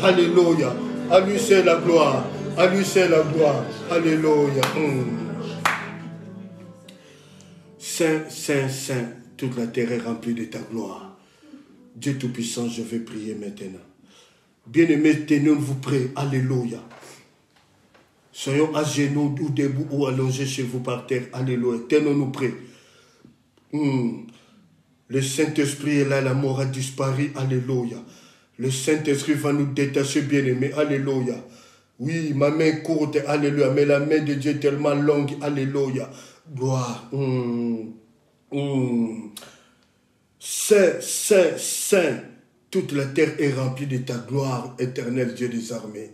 Alléluia. À lui c'est la gloire, à lui c'est la gloire, alléluia. Saint, Saint, Saint, toute la terre est remplie de ta gloire. Dieu Tout-Puissant, je vais prier maintenant. Bien-aimés, tenons-vous prêts, alléluia. Soyons à genoux ou debout ou allongés chez vous par terre, alléluia. Tenons-nous prêts. Le Saint-Esprit est là, la mort a disparu, alléluia. Le Saint-Esprit va nous détacher, bien-aimés, alléluia. Oui, ma main courte, alléluia, mais la main de Dieu est tellement longue, alléluia. Gloire. Saint, Saint, Saint, toute la terre est remplie de ta gloire, éternel Dieu des armées.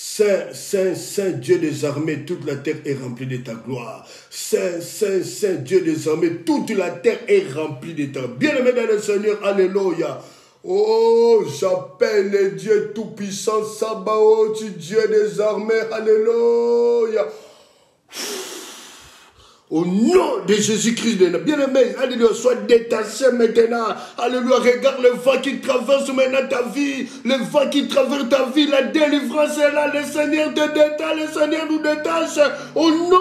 Saint, Saint, Saint, Dieu des armées, toute la terre est remplie de ta gloire. Saint, Saint, Saint, Dieu des armées, toute la terre est remplie de ta gloire. Bien-aimé dans le Seigneur, alléluia. Oh, j'appelle le Dieu tout-puissant, Sabaoth, Dieu des armées, alléluia. Au nom de Jésus-Christ de Nazareth, bien-aimé, alléluia, sois détaché maintenant. Alléluia, regarde le vent qui traverse maintenant ta vie. Le vent qui traverse ta vie, la délivrance est là. Le Seigneur te détache, le Seigneur nous détache. Au nom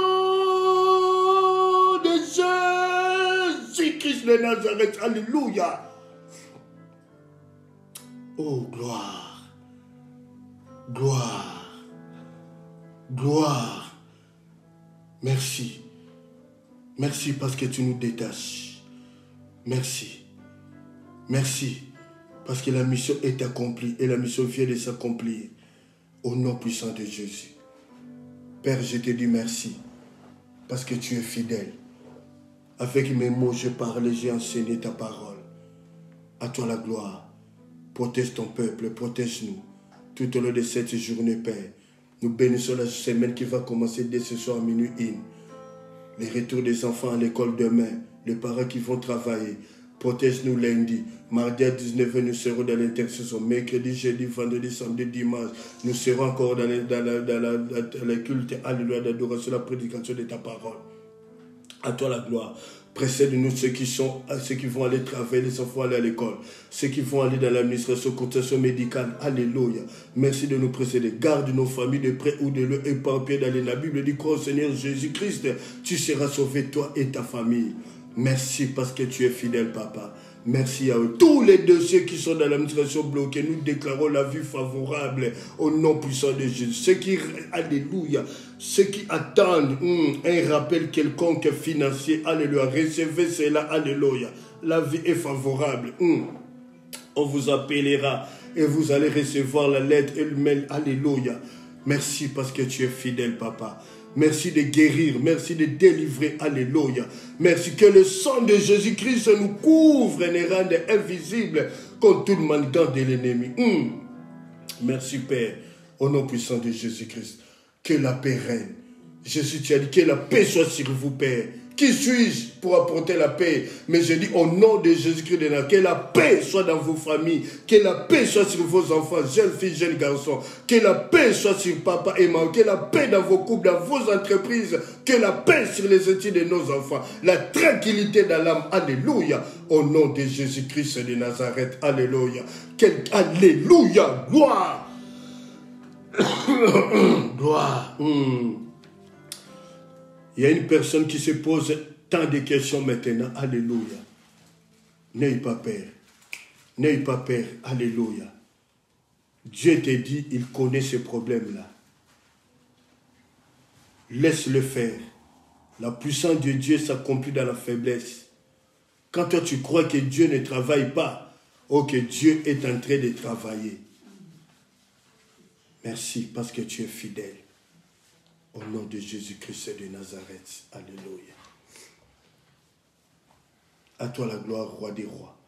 de Jésus-Christ de Nazareth, alléluia. Oh, gloire, gloire, gloire. Merci. Merci parce que tu nous détaches. Merci. Merci parce que la mission est accomplie et la mission vient de s'accomplir. Au nom puissant de Jésus. Père, je te dis merci parce que tu es fidèle. Avec mes mots, je parle, j'ai enseigné ta parole. À toi la gloire. Protège ton peuple, protège-nous. Tout au long de cette journée, Père. Nous bénissons la semaine qui va commencer dès ce soir à minuit 1. Les retours des enfants à l'école demain, les parents qui vont travailler. Protège-nous lundi. Mardi à 19h, nous serons dans l'intercession. Mercredi, jeudi, vendredi, samedi, dimanche. Nous serons encore dans le culte, alléluia, d'adoration, la prédication de ta parole. À toi la gloire. Précède-nous ceux qui vont aller travailler, les enfants aller à l'école, ceux qui vont aller dans l'administration, cotisation médicale. Alléluia. Merci de nous précéder. Garde nos familles de près ou de loin, éparpillées dans la Bible dit qu'au Seigneur Jésus-Christ, tu seras sauvé, toi et ta famille. Merci parce que tu es fidèle, Papa. Merci à eux. Tous les dossiers qui sont dans l'administration bloqués, nous déclarons la vie favorable au nom puissant de Jésus. Ceux qui, alléluia, ceux qui attendent un rappel quelconque financier, alléluia, recevez cela, alléluia. La vie est favorable. On vous appellera et vous allez recevoir la lettre et le mail, alléluia. Merci parce que tu es fidèle, Papa. Merci de guérir, merci de délivrer, alléluia. Merci que le sang de Jésus-Christ nous couvre et nous rende invisibles contre tout le mandat de l'ennemi. Merci Père, au nom puissant de Jésus-Christ. Que la paix règne. Jésus, tu as dit que la paix soit sur vous, Père. Qui suis-je pour apporter la paix? Mais je dis au nom de Jésus-Christ de Nazareth, que la paix soit dans vos familles, que la paix soit sur vos enfants, jeunes filles, jeunes garçons, que la paix soit sur papa et maman, que la paix dans vos couples, dans vos entreprises, que la paix sur les études de nos enfants, la tranquillité dans l'âme, alléluia, au nom de Jésus-Christ de Nazareth, alléluia, alléluia, gloire, gloire. Il y a une personne qui se pose tant de questions maintenant. Alléluia. N'ayez pas peur. N'ayez pas peur. Alléluia. Dieu te dit, il connaît ce problème-là. Laisse-le faire. La puissance de Dieu s'accomplit dans la faiblesse. Quand toi tu crois que Dieu ne travaille pas, ou que Dieu est en train de travailler. Merci parce que tu es fidèle. Au nom de Jésus-Christ de Nazareth. Alléluia. À toi la gloire, roi des rois.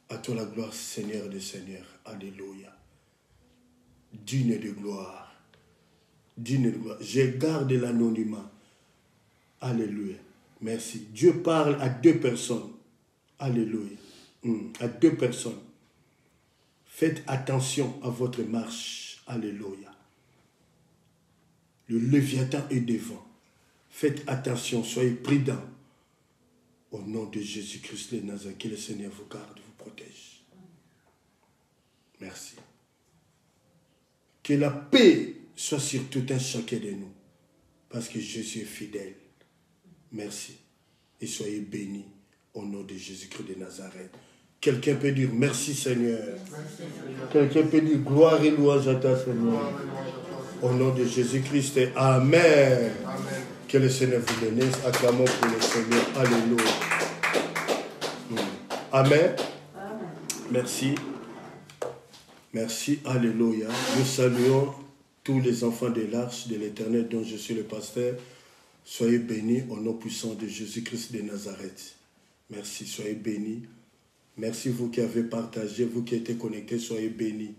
À toi la gloire, Seigneur des seigneurs. Alléluia. Digne de gloire. Digne de gloire. Je garde l'anonymat. Alléluia. Merci. Dieu parle à deux personnes. Alléluia. À deux personnes. Faites attention à votre marche. Alléluia. Le Léviathan est devant. Faites attention, soyez prudents. Au nom de Jésus-Christ de Nazareth, que le Seigneur vous garde, vous protège. Merci. Que la paix soit sur tout un chacun de nous. Parce que Jésus est fidèle. Merci. Et soyez bénis au nom de Jésus-Christ de Nazareth. Quelqu'un peut dire merci Seigneur. Quelqu'un peut dire gloire et louange à toi Seigneur. Au nom de Jésus-Christ, Amen. Amen. Que le Seigneur vous bénisse. Acclamons pour le Seigneur. Alléluia. Amen. Amen. Merci. Merci. Alléluia. Nous saluons tous les enfants de l'arche de l'Éternel dont je suis le pasteur. Soyez bénis au nom puissant de Jésus-Christ de Nazareth. Merci. Soyez bénis. Merci vous qui avez partagé, vous qui êtes connectés, soyez bénis.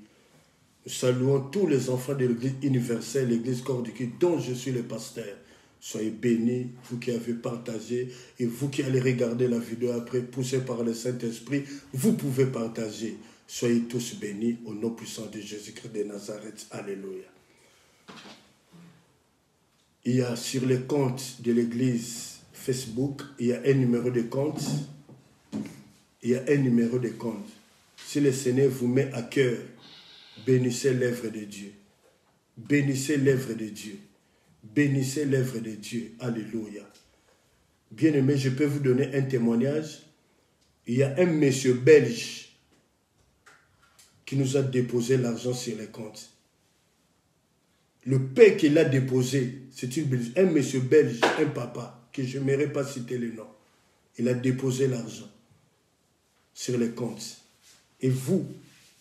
Nous saluons tous les enfants de l'Église universelle, l'Église corps du Christ, dont je suis le pasteur. Soyez bénis, vous qui avez partagé, et vous qui allez regarder la vidéo après, poussé par le Saint-Esprit, vous pouvez partager. Soyez tous bénis au nom puissant de Jésus-Christ de Nazareth. Alléluia. Il y a sur les comptes de l'Église Facebook, il y a un numéro de compte. Il y a un numéro de compte. Si le Seigneur vous met à cœur, bénissez l'œuvre de Dieu. Bénissez l'œuvre de Dieu. Bénissez l'œuvre de Dieu. Alléluia. Bien-aimé, je peux vous donner un témoignage. Il y a un monsieur belge qui nous a déposé l'argent sur les comptes. Le père qui l'a déposé, c'est un monsieur belge, un papa, que je n'aimerais pas citer le nom. Il a déposé l'argent sur les comptes. Et vous,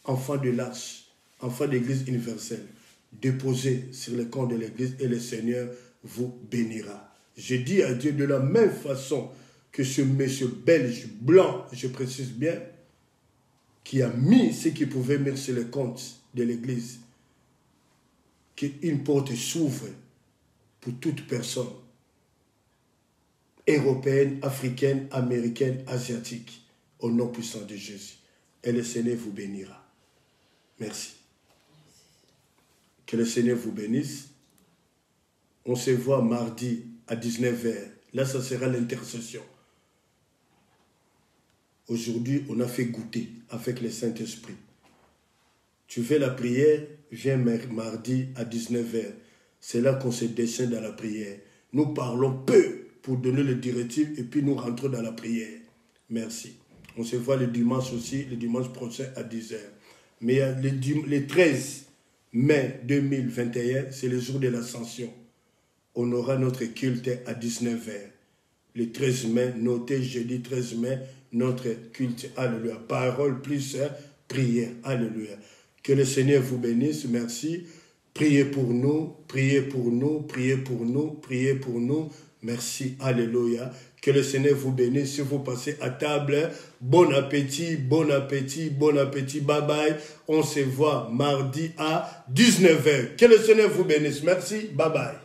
enfants de l'Arche, enfants de l'Église universelle, déposez sur les comptes de l'Église et le Seigneur vous bénira. Je dis à Dieu de la même façon que ce monsieur belge, blanc, je précise bien, qui a mis ce qu'il pouvait mettre sur les comptes de l'Église, qu'une porte s'ouvre pour toute personne, européenne, africaine, américaine, asiatique, au nom puissant de Jésus. Et le Seigneur vous bénira. Merci. Que le Seigneur vous bénisse. On se voit mardi à 19h. Là, ça sera l'intercession. Aujourd'hui, on a fait goûter avec le Saint-Esprit. Tu fais la prière, viens mardi à 19h. C'est là qu'on se descend dans la prière. Nous parlons peu pour donner les directives et puis nous rentrons dans la prière. Merci. On se voit le dimanche aussi, le dimanche prochain à 10h. Mais le 13 mai 2021, c'est le jour de l'Ascension. On aura notre culte à 19h. Le 13 mai, notez jeudi 13 mai, notre culte. Alléluia. Parole plus prière. Alléluia. Que le Seigneur vous bénisse. Merci. Priez pour nous, priez pour nous, priez pour nous, priez pour nous. Merci. Alléluia. Que le Seigneur vous bénisse. Si vous passez à table, bon appétit, bon appétit, bon appétit. Bye bye. On se voit mardi à 19h. Que le Seigneur vous bénisse. Merci. Bye bye.